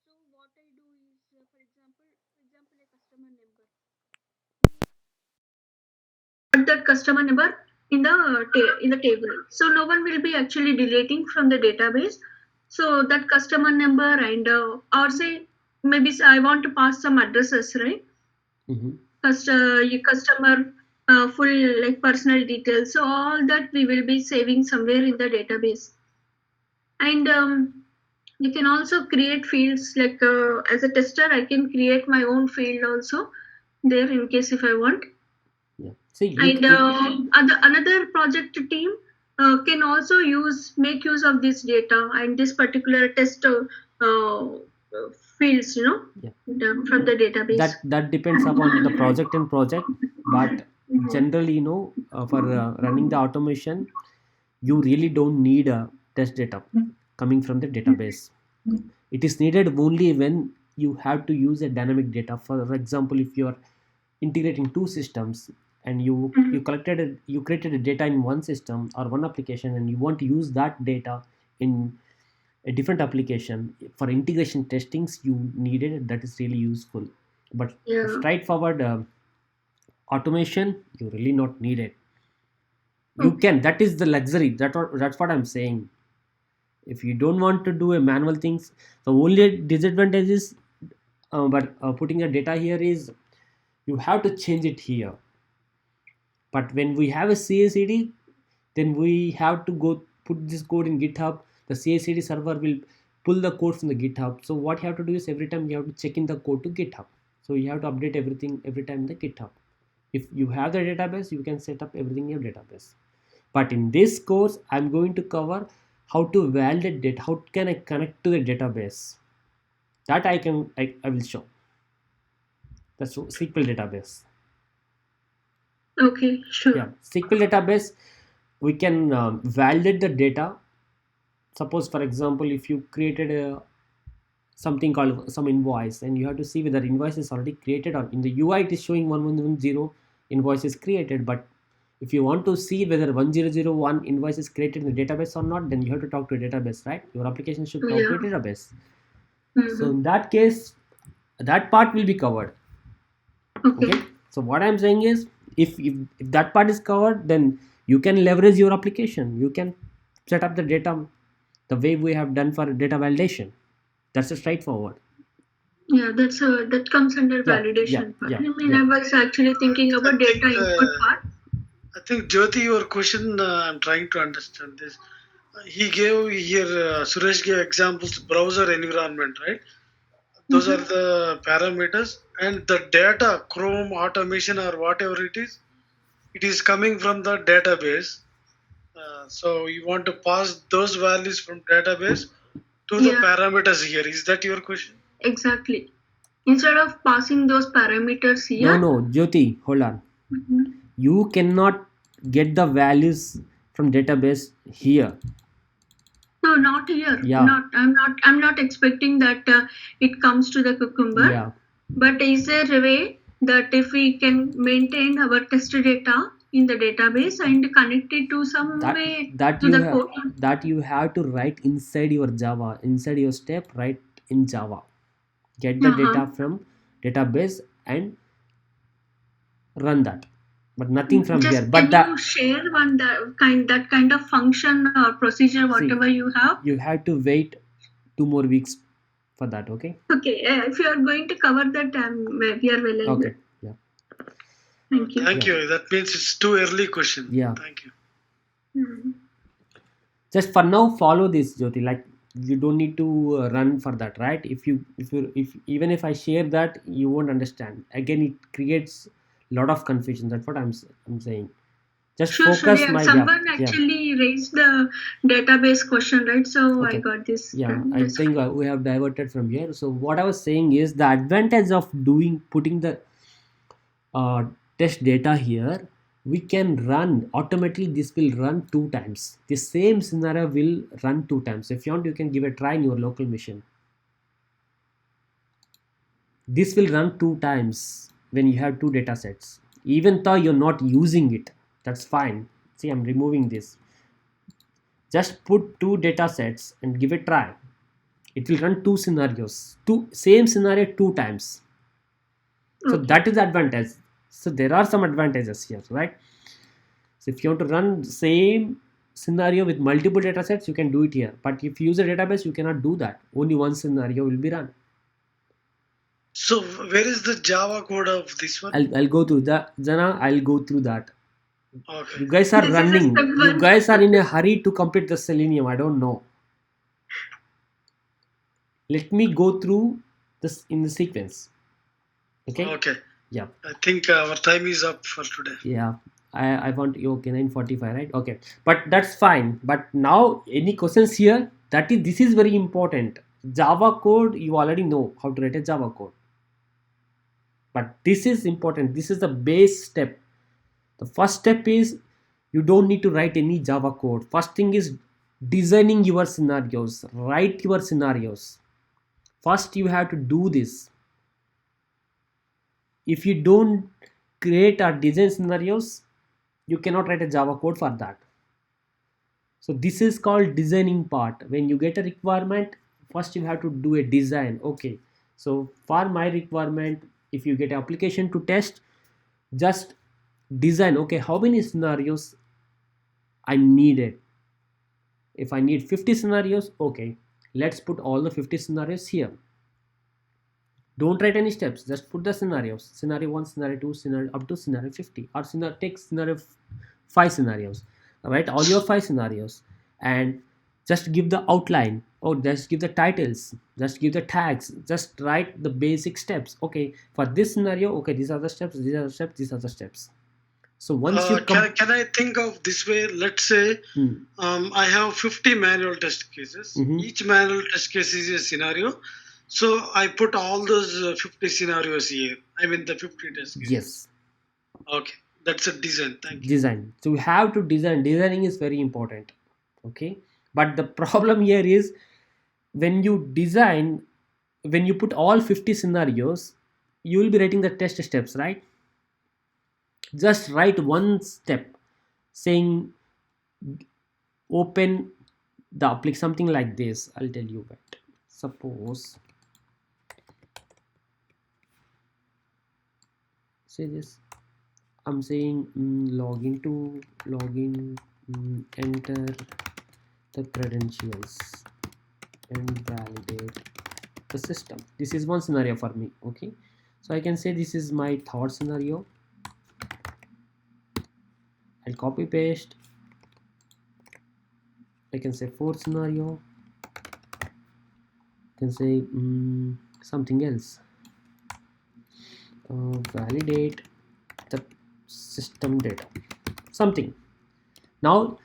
B: so what I do is, for example, a customer number. Put that customer number in the in the table. So no one will be actually deleting from the database. So that customer number and or say maybe I want to pass some addresses, right?
A: Mhm.
B: Your customer full like personal details. So all that we will be saving somewhere in the database. And you can also create fields like as a tester, I can create my own field also there in case if I want.
A: Yeah. See,
B: And another project team can also make use of this data and this particular test fields,
A: yeah,
B: from the database.
A: that depends upon the project and project, but generally, for running the automation, you really don't need a test data coming from the database. It is needed only when you have to use a dynamic data. For example, if you are integrating two systems and you created a data in one system or one application and you want to use that data in a different application for integration testings, you needed it. That is really useful, but
B: Yeah.
A: straightforward automation, you really not need it. You
B: Okay.
A: can, that is the luxury, that's what I'm saying. If you don't want to do a manual things, the only disadvantage is but putting a data here is you have to change it here. But when we have a CI/CD, then we have to go put this code in GitHub. The CI/CD server will pull the code from the GitHub. So what you have to do is every time you have to check in the code to GitHub. So you have to update everything every time in the GitHub. If you have the database, you can set up everything in your database. But in this course, I'm going to cover how to validate data. How can I connect to the database? That I will show. That's SQL database.
B: Okay, sure.
A: Yeah, SQL database, we can validate the data. Suppose, for example, if you created something called some invoice and you have to see whether invoice is already created, or in the UI it is showing 1110 invoice is created, but if you want to see whether 1001 invoice is created in the database or not, then you have to talk to a database, right? Your application should talk to a database. So in that case, that part will be covered. Okay. So what I'm saying is, if that part is covered, then you can leverage your application. You can set up the data the way we have done for data validation. That's a straightforward.
B: Yeah, that comes under
A: Yeah,
B: validation part.
A: yeah,
B: I mean,
A: yeah.
B: I was actually thinking
D: I
B: about
D: think,
B: data input part.
D: I think Jyoti, your question, I'm trying to understand this. He gave here, Suresh gave examples, browser environment, right? Those are the parameters, and the data, Chrome automation or whatever it is coming from the database. So you want to pass those values from database to the
B: Yeah,
D: parameters here. Is that your question?
B: exactly. Instead of passing those parameters
A: No,
B: here.
A: no, Jyoti, hold on.
B: Mhm.
A: You cannot get the values from database here.
B: No, not here.
A: Yeah,
B: Not. I'm not expecting that it comes to the Cucumber.
A: yeah.
B: But is there a way that if we can maintain our test data in the database and connect it to some
A: That
B: way
A: that
B: to
A: you
B: the
A: have
B: code?
A: that you have to write inside your Java, inside your step, write in Java. Get the
B: Uh-huh.
A: data from database and run that, but nothing from here.
B: Just
A: But
B: can you
A: that,
B: share that kind of function or procedure,
A: see,
B: whatever you have?
A: you have to wait 2 more weeks for that. Okay.
B: Okay, if you are going to cover that, we are well and
A: Okay.
B: good.
A: Yeah.
B: Thank you.
D: Thank
A: Yeah.
D: you. That means it's too early question.
A: Yeah.
D: Thank you.
B: Mhm.
A: Just for now, follow this, Jyoti. Like, you don't need to run for that, right? If even if I share that, you won't understand. Again, it creates a lot of confusion. That's what I'm saying. Just
B: Sure, sure.
A: focus
B: Yeah,
A: my, yeah,
B: someone
A: yeah.
B: actually raised the database question, right? So I
A: Okay.
B: got this.
A: Yeah, I
B: That's
A: think we have diverted from here. So what I was saying is the advantage of putting the uh, test data here, we can run automatically. This will run 2 times. The same scenario will run 2 times. If you want, you can give a try in your local machine. This will run 2 times when you have two data sets. Even though you're not using it, that's fine. See, I'm removing this. Just put two data sets and give a try. It will run two scenarios, two same scenario 2 times. So
B: okay.
A: that is the advantage. So there are some advantages here, right? So if you want to run same scenario with multiple data sets, you can do it here. But if you use a database, you cannot do that. Only one scenario will be run.
D: So where is the Java code of this one?
A: I'll go through that. Jana, I'll go through that.
D: Okay.
A: You guys are
B: This is a step
A: running. You
B: one.
A: guys are in a hurry to complete the Selenium. I don't know. Let me go through this in the sequence. Okay?
D: Okay.
A: Yeah.
D: I think our time is up for today.
A: Yeah. I want you, okay, 9:45, right? Okay. But that's fine. But now any questions here? This is very important. Java code, you already know how to write a Java code. But this is important. This is the base step. The first step is you don't need to write any Java code. First thing is designing your scenarios. Write your scenarios. First, you have to do this. If you don't create or design scenarios, you cannot write a Java code for that. So this is called designing part. When you get a requirement, first you have to do a design. Okay, so for my requirement, if you get application to test, just design. Okay, how many scenarios I needed? If I need 50 scenarios, okay, let's put all the 50 scenarios here. Don't write any steps, just put the scenarios. Scenario 1, scenario 2, scenario up to scenario 50, or take scenario 5 scenarios. Write all your 5 scenarios and just give the outline, or just give the titles, just give the tags, just write the basic steps. Okay, for this scenario, okay, these are the steps, these are the steps, these are the steps. So once you
D: Can I think of this way? Let's say I have 50 manual test cases. Each manual test case is a scenario. So I put all those 50 scenarios here. I mean the 50 test cases.
A: Yes.
D: Okay. That's a design. Thank you.
A: Design. So we have to design. Designing is very important. Okay. But the problem here is when you design, when you put all 50 scenarios, you will be writing the test steps, right? Just write one step saying open the application, something like this. I'll tell you what. Suppose, say this, I'm saying login, enter the credentials and validate the system. This is one scenario for me. Okay, so I can say this is my third scenario. I'll copy paste. I can say fourth scenario. I can say something else. Validate the system data, something. Now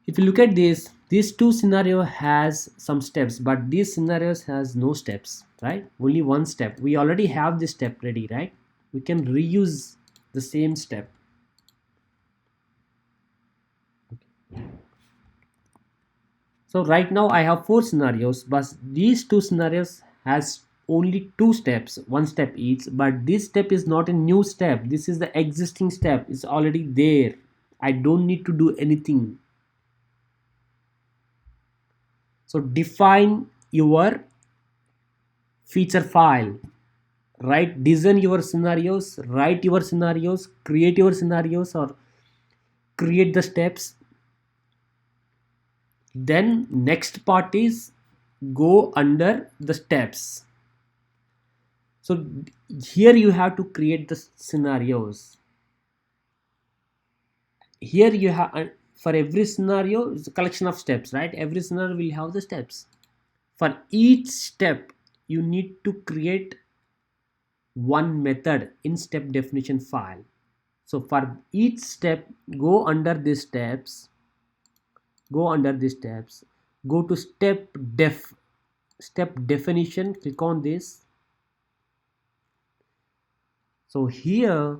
A: if you look at this, these two scenario has some steps, but these scenarios has no steps, right? Only one step. We already have this step ready, right? We can reuse the same step. So right now I have four scenarios, but these two scenarios has only two steps, one step each, but this step is not a new step. This is the existing step. It's already there. I don't need to do anything. So define your feature file, right? Design your scenarios, write your scenarios, create your scenarios, or create the steps. Then next part is go under the steps. So here you have to create the scenarios. Here you have for every scenario it's a collection of steps, right? Every scenario will have the steps. For each step you need to create one method in step definition file. So for each step, go under these steps, go to step definition, click on this. So here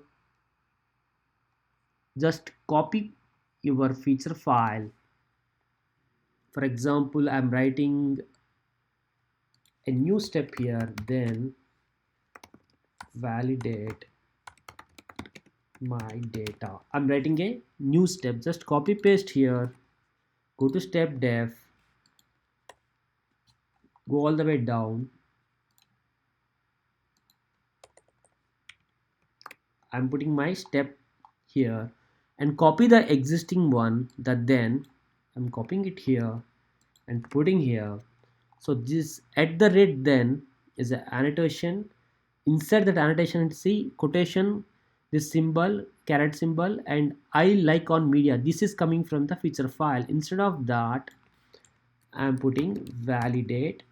A: just copy your feature file. For example, I'm writing a new step here, then validate my data. I'm writing a new step, just copy paste here, go to step def, go all the way down. I'm putting my step here and copy the existing one, that then I'm copying it here and putting here. So this at the rate then is an annotation. Inside that annotation, see quotation, this symbol, caret symbol, and I like on media. This is coming from the feature file. Instead of that, I'm putting validate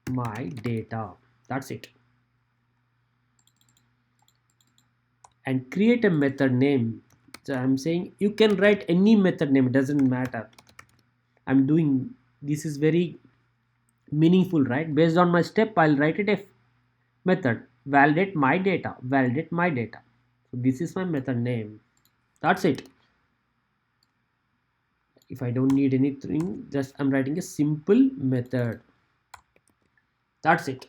A: my data. That's it. And create a method name. So I'm saying you can write any method name, it doesn't matter. I'm doing this is very meaningful, right? Based on my step, I'll write it a method validate my data, validate my data. So this is my method name. That's it. If I don't need anything, just I'm writing a simple method. That's it.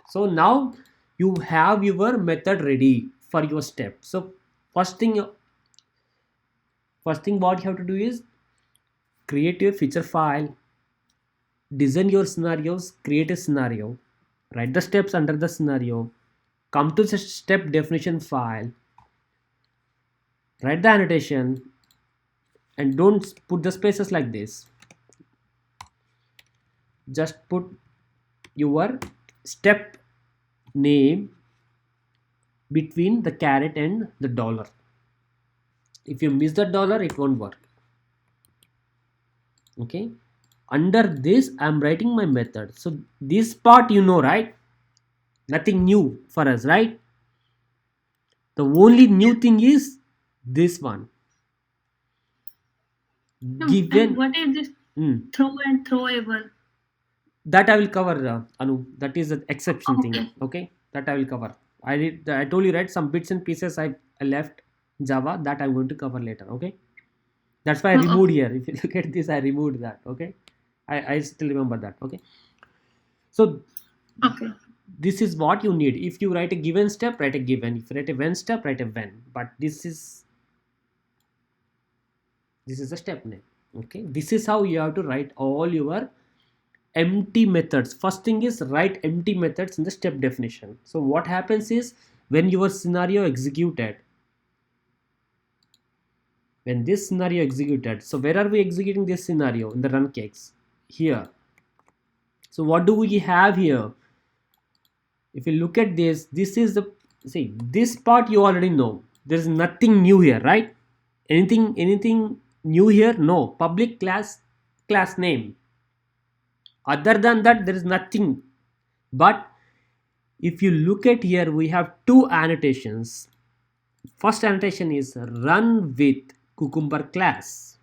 A: So now you have your method ready for your step. So first thing what you have to do is create your feature file, design your scenarios, create a scenario, write the steps under the scenario, come to the step definition file, write the annotation, and don't put the spaces like this. Just put your step name between the caret and the dollar. If you miss the dollar, it won't work. Okay, under this I'm writing my method. So this part you know, right? Nothing new for us, right? The only new thing is this one,
B: No,
A: given.
B: and what is this throw and throwable?
A: That I will cover, Anu. That is an exception thing.
B: Okay.
A: Okay, that I will cover. I told you, right? Some bits and pieces I left Java that I'm going to cover later. Okay, that's why I
B: Oh,
A: removed
B: okay.
A: here. If you look at this, I removed that. Okay, I still remember that. Okay, so
B: Okay.
A: this is what you need. If you write a given step, write a given. If you write a when step, write a when. But this is a step name. Okay, this is how you have to write all your empty methods. First thing is write empty methods in the step definition. So what happens is when your scenario executed, when this scenario executed, so where are we executing this scenario? In the run case here. So what do we have here? If you look at this, this is the, see, this part you already know. There is nothing new here, right? Anything new here? No. Public class name. Other than that, there is nothing. But if you look at here, we have two annotations. First annotation is run with Cucumber class.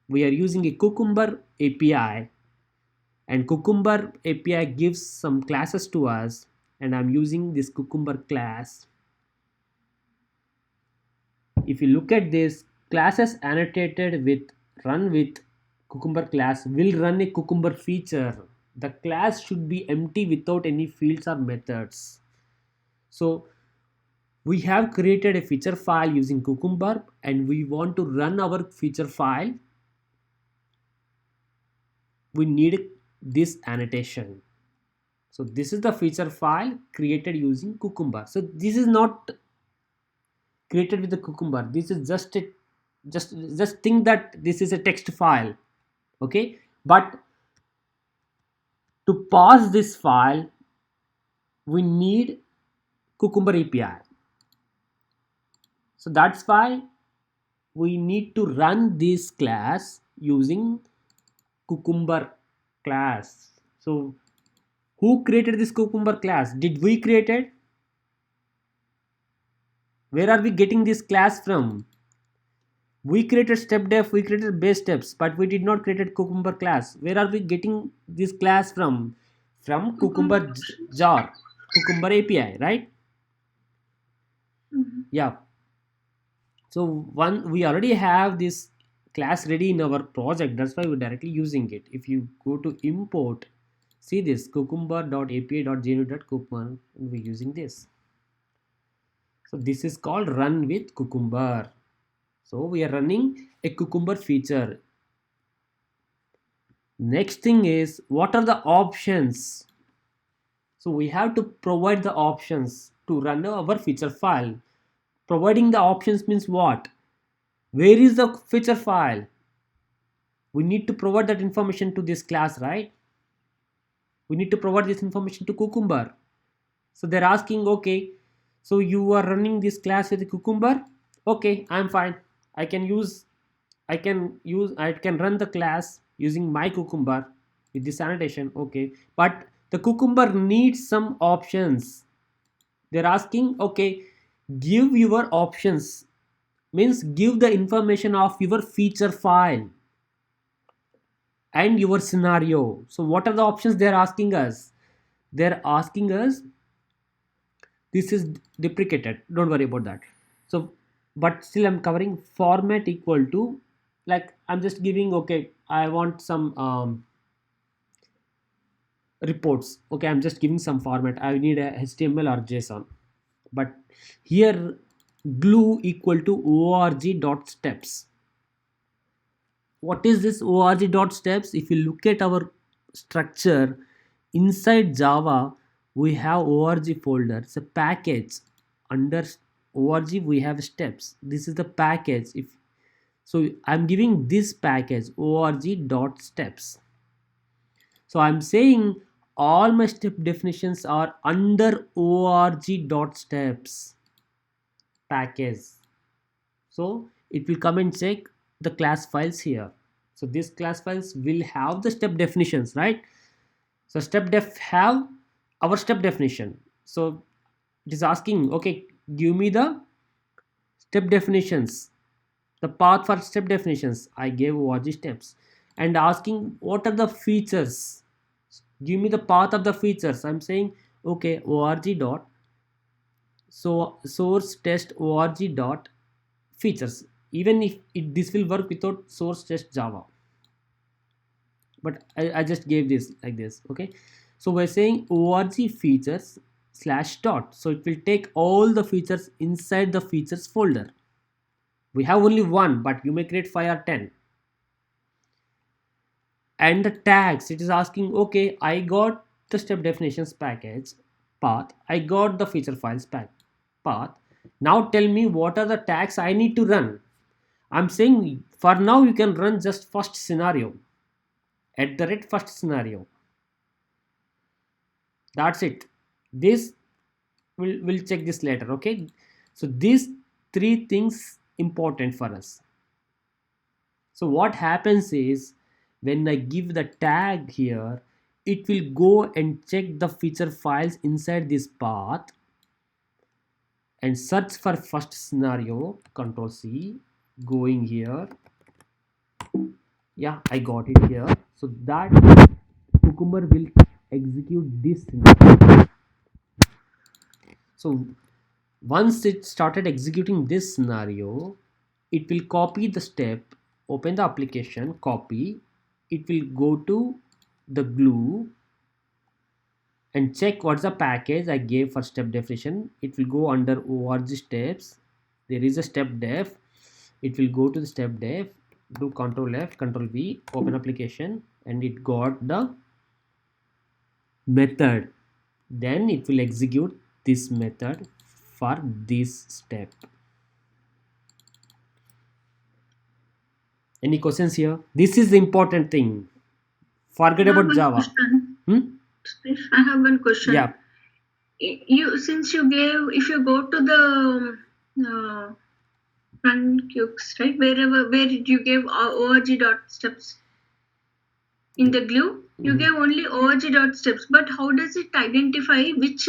A: We are using a Cucumber API, and Cucumber API gives some classes to us, and I'm using this Cucumber class. If you look at this, classes annotated with run with Cucumber class will run a Cucumber feature. The class should be empty without any fields or methods. So we have created a feature file using Cucumber, and we want to run our feature file. We need this annotation. So this is the feature file created using Cucumber. So this is not created with the Cucumber. This is just a just think that this is a text file, okay? But to pass this file, we need Cucumber API. So that's why we need to run this class using Cucumber class. So who created this Cucumber class? Did we create it? Where are we getting this class from? We created step we created base steps, but we did not create Cucumber class. Where are we getting this class from? From Cucumber jar, Cucumber API, right? Yeah. So one, we already have this class ready in our project. That's why we're directly using it. If you go to import, see this cucumber.api.gnu.cucumber, and we're using this. So this is called run with Cucumber. So we are running a Cucumber feature. Next thing is, what are the options? So we have to provide the options to run our feature file. Providing the options means what? Where is the feature file? We need to provide that information to this class, right? We need to provide this information to Cucumber. So they're asking, okay, so you are running this class with Cucumber? Okay, I'm fine. I can run the class using my Cucumber with this annotation. Okay, but the Cucumber needs some options. They're asking, okay, give your options, means give the information of your feature file and your scenario. So what are the options they're asking us? They're asking us, this is deprecated, don't worry about that. So but still I'm covering format equal to, like I'm just giving, okay, I want some reports. Okay, I'm just giving some format. I need a HTML or JSON. But here glue equal to org.steps. What is this org.steps? If you look at our structure inside Java, we have org folder. It's a package. Under org we have steps. This is the package. If so, I'm giving this package org.steps. So I'm saying all my step definitions are under org.steps package. So it will come and check the class files here. So these class files will have the step definitions, right? So step def have our step definition. So it is asking, okay, give me the step definitions, the path for step definitions. I gave org steps, and asking what are the features. Give me the path of the features. I'm saying, okay, org dot, so source test org dot features. Even if this will work without source test Java, but I just gave this like this. Okay, so we're saying org features slash dot, so it will take all the features inside the features folder. We have only one, but you may create 5 or 10. And the tags, it is asking, okay, I got the step definitions package path, I got the feature files path. Now tell me what are the tags I need to run. I'm saying for now you can run just first scenario, at the rate first scenario. That's it. This we'll check this later. Okay, so these three things important for us. So what happens is, when I give the tag here, it will go and check the feature files inside this path and search for first scenario. Control C, going here. Yeah, I got it here. So that Cucumber will execute this scenario. So once it started executing this scenario, it will copy the step, open the application, copy, it will go to the glue and check what's the package I gave for step definition. It will go under org steps. There is a step def. It will go to the step def, do Control F, Control V, open application, and it got the method. Then it will execute this method for this step. Any questions here? This is the important thing. Forget about Java.
B: I have one question.
A: Yeah.
B: Since you gave, if you go to the run queues, right? Where you gave org.steps in the glue, you gave only org.steps, but how does it identify which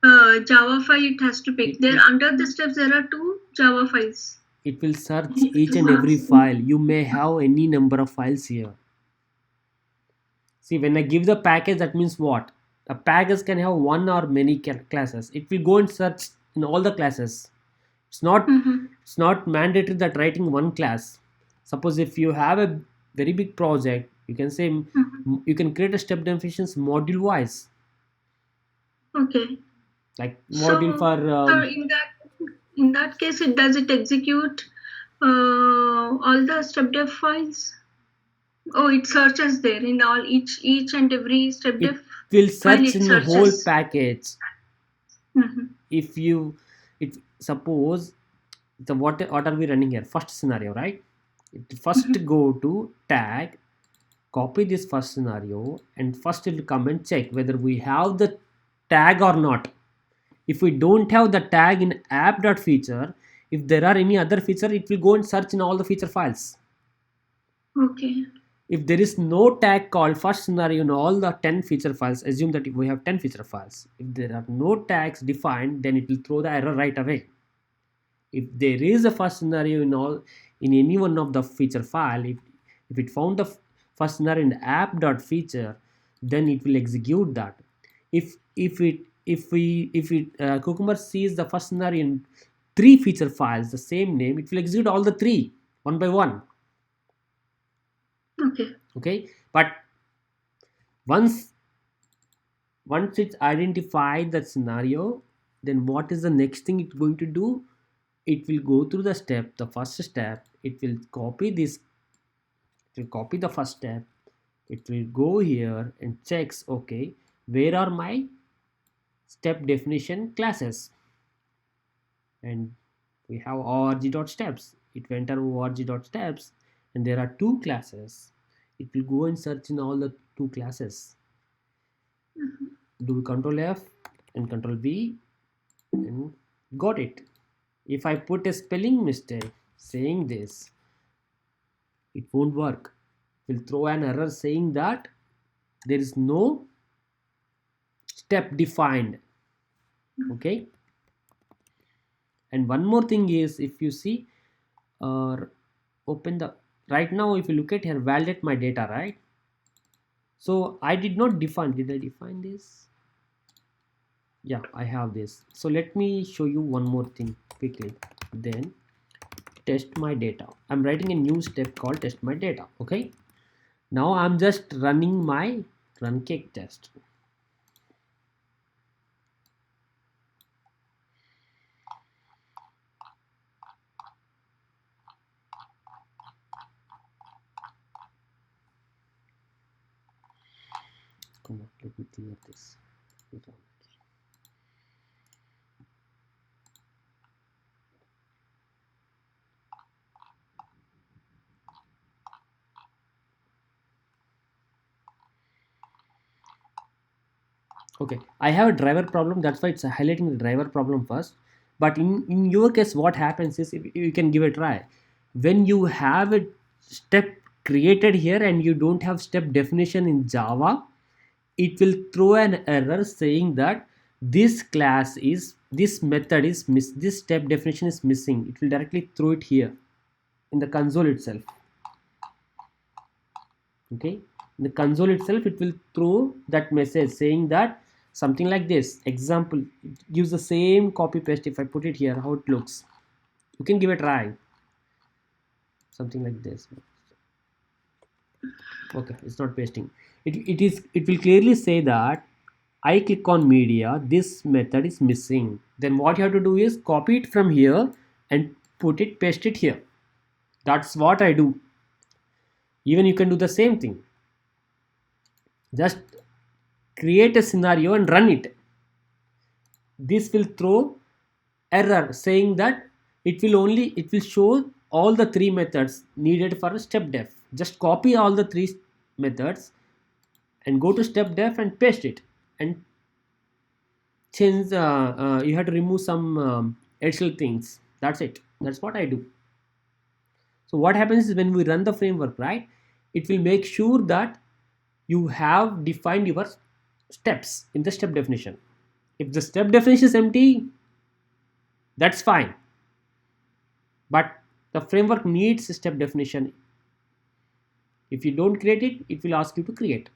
B: Java file it has to pick? There under the steps there are two Java files.
A: It will search each and every file. You may have any number of files here. See, when I give the package, that means what? A package can have one or many classes. It will go and search in all the classes. It's not mandatory that writing one class. Suppose if you have a very big project, you can say you can create a step definitions module wise.
B: Okay.
A: Like module for.
B: So in that case, does it execute all the step def files? Oh, it searches there in all each and every step def.
A: It will search in the whole package. If you, suppose the what are we running here? First scenario, right? It first go to tag, copy this first scenario, and first it will come and check whether we have the tag or not. If we don't have the tag in app.feature, if there are any other feature, it will go and search in all the feature files.
B: Okay.
A: If there is no tag called first scenario in all the 10 feature files, assume that we have 10 feature files. If there are no tags defined, then it will throw the error right away. If there is a first scenario in any one of the feature file, if it found the first scenario in the app.feature, then it will execute that. If Cucumber sees the first scenario in 3 feature files, the same name, it will execute all the 3 one by one. Okay, but once it's identified that scenario, then what is the next thing it's going to do? It will go through the step, the first step. It will copy this. It will copy the first step. It will go here and checks, okay, where are my step definition classes? And we have org.steps. It will enter org.steps, and there are 2 classes. It will go and search in all the 2 classes. Do Control F and Control V, and got it. If I put a spelling mistake saying this, it won't work. It will throw an error saying that there is no step defined. Okay. And one more thing is, if you see, open the, right now if you look at here, validate my data, right? So I did not define. Did I define this? Yeah, I have this. So let me show you one more thing quickly. Then test my data. I'm writing a new step called test my data. Okay, now I'm just running my run cake test. Come on, let me clear this. Okay, I have a driver problem, that's why it's highlighting the driver problem first. But in your case, what happens is, if you can give a try, when you have a step created here and you don't have step definition in Java, it will throw an error saying that this method is this step definition is missing. It will directly throw it here in the console itself. Okay, in the console itself it will throw that message saying that something like this example. It gives the same copy paste. If I put it here, how it looks, you can give a try, something like this. Okay, it's not pasting. It will clearly say that I click on media, this method is missing. Then what you have to do is copy it from here and paste it here. That's what I do. Even you can do the same thing. Just create a scenario and run it. This will throw error saying that it will show all the three methods needed for a step def. Just copy all the three methods and go to step def and paste it, and change you have to remove some additional things. That's it. That's what I do. So what happens is, when we run the framework, right, it will make sure that you have defined your steps in the step definition. If the step definition is empty, that's fine, but the framework needs a step definition. If you don't create it, it will ask you to create.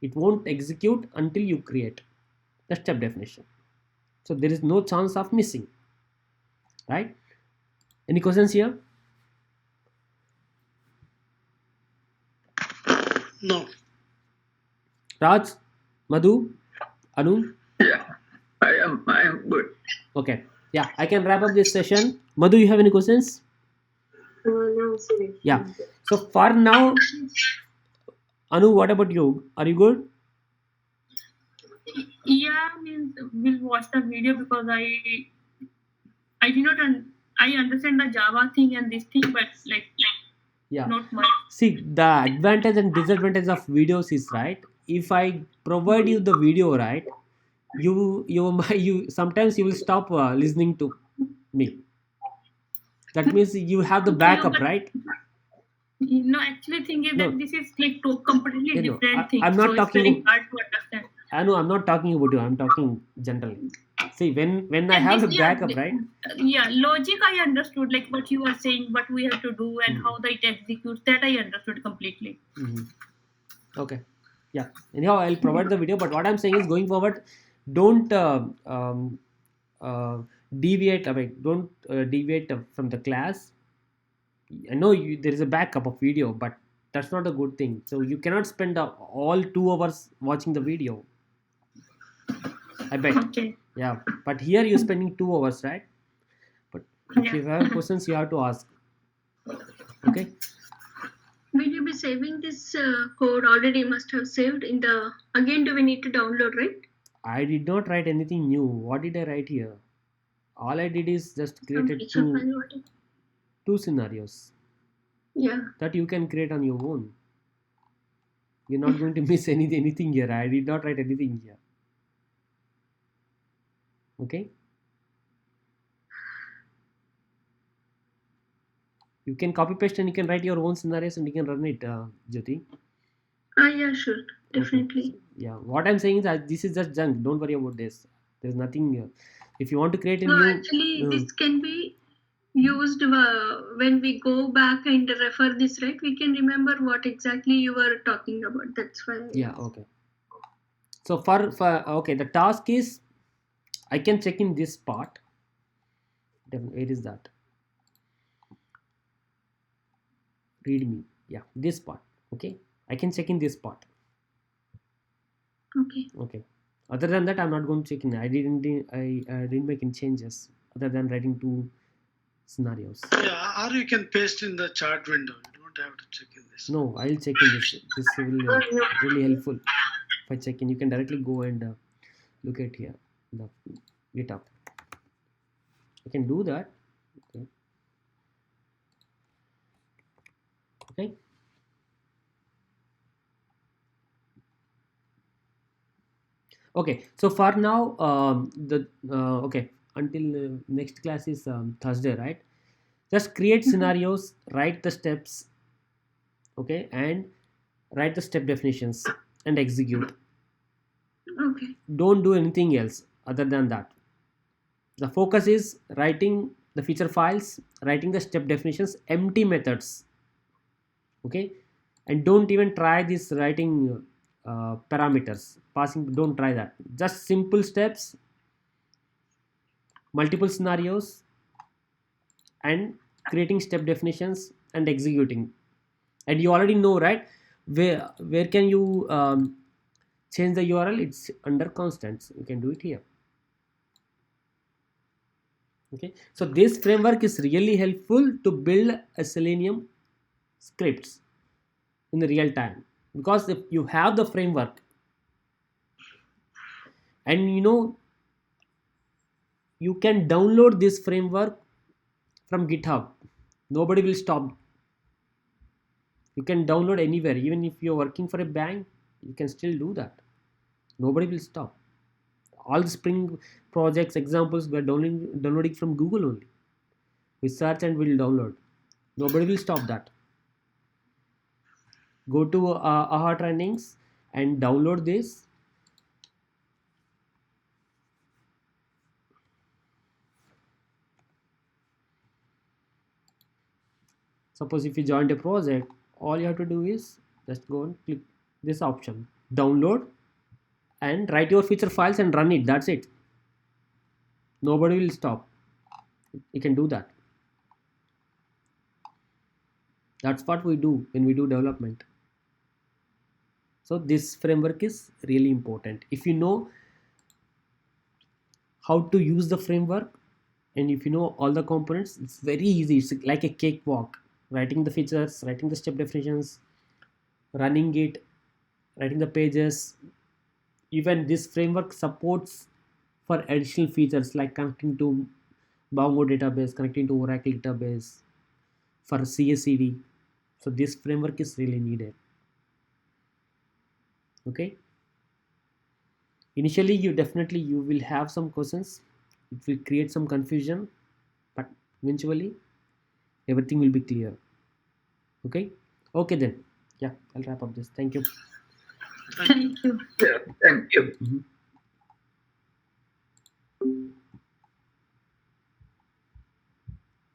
A: It won't execute until you create the step definition. So there is no chance of missing, right? Any questions here?
D: No.
A: Raj, Madhu, Anu?
C: Yeah, I am good.
A: Okay. Yeah, I can wrap up this session. Madhu, you have any questions?
B: No, Suresh.
A: Yeah. So for now, Anu, what about you? Are you good?
B: Yeah, means we'll watch the video because I did not I understand the Java thing and this thing, but
A: Yeah.
B: not much.
A: See, the advantage and disadvantage of videos is, right, if I provide you the video, right, you sometimes you will stop listening to me. That means you have the
B: No,
A: backup,
B: but
A: right?
B: no, actually thing is
A: No,
B: that this is like two completely
A: no,
B: different things,
A: I'm
B: so
A: not
B: it's very
A: talking.
B: hard to understand.
A: I know I'm not talking about you. I'm talking generally. See, when I
B: Yeah,
A: have
B: this
A: a backup, right?
B: yeah, logic I understood, like what you are saying, what we have to do and how it executes, that I understood completely.
A: Mhm. Okay. Yeah. Anyhow, I'll provide the video. But what I'm saying is, going forward, don't uh, deviate away. Don't deviate from the class. I know there is a backup of video, but that's not a good thing. So you cannot spend all 2 hours watching the video. I bet.
B: Okay.
A: Yeah. But here you're spending 2 hours, right? But if
B: Yeah.
A: you have questions, you have to ask. Okay.
B: Will you be saving this code? Already you must have saved in the. Again, do we need to download, right?
A: I did not write anything new. What did I write here? All I did is just
B: Some
A: created
B: picture file, whatever.
A: two scenarios
B: Yeah.
A: that you can create on your own. You're not going to miss anything here. I did not write anything here. Okay. You can copy paste and you can write your own scenarios and you can run it, Jyoti.
B: Yeah, sure, definitely.
A: Okay. So, yeah, what I'm saying is that this is just junk. Don't worry about this. There's nothing. If you want to create a
B: No,
A: new,
B: actually, this can be used when we go back and refer this, right? We can remember what exactly you were talking about. That's why.
A: yeah, okay. So for okay, the task is, I can check in this part. Where is that? Readme. Yeah, this part. Okay, I can check in this part.
B: Okay.
A: Okay. Other than that, I'm not going to check in. I didn't make any changes other than writing two scenarios.
D: Yeah, or you can paste in the chat window. You don't have to check in this.
A: No, I'll check in this. This will really helpful. If I check in, you can directly go and look at here the GitHub. I can do that. Okay. Okay. Okay, so for now, the okay, until next class is Thursday, right? Just create scenarios, write the steps, okay, and write the step definitions and execute.
B: Okay.
A: Don't do anything else other than that. The focus is writing the feature files, writing the step definitions, empty methods, okay, and don't even try this writing parameters passing. Don't try that. Just simple steps, multiple scenarios, and creating step definitions and executing. And you already know, right, where can you change the URL? It's under constants. You can do it here. Okay, so this framework is really helpful to build a Selenium scripts in the real time, because if you have the framework, and you can download this framework from GitHub. Nobody will stop. You can download anywhere. Even if you're working for a bank, you can still do that. Nobody will stop. All the Spring projects examples we're downloading from Google only. We search and we'll download. Nobody will stop that. Go to AHA trainings and download this. Suppose if you joined a project, all you have to do is just go and click this option, download, and write your feature files and run it. That's it. Nobody will stop. You can do that. That's what we do when we do development. So this framework is really important. If you know how to use the framework, and if you know all the components, it's very easy. It's like a cakewalk. Writing the features, writing the step definitions, running it, writing the pages. Even this framework supports for additional features like connecting to Mongo database, connecting to Oracle database, for CSCD. So this framework is really needed. Okay. Initially, you will have some questions. It will create some confusion, but eventually everything will be clear. Okay. Okay then. Yeah, I'll wrap up this. Thank you.
B: Thank you.
C: Yeah, thank you.
A: Mhm.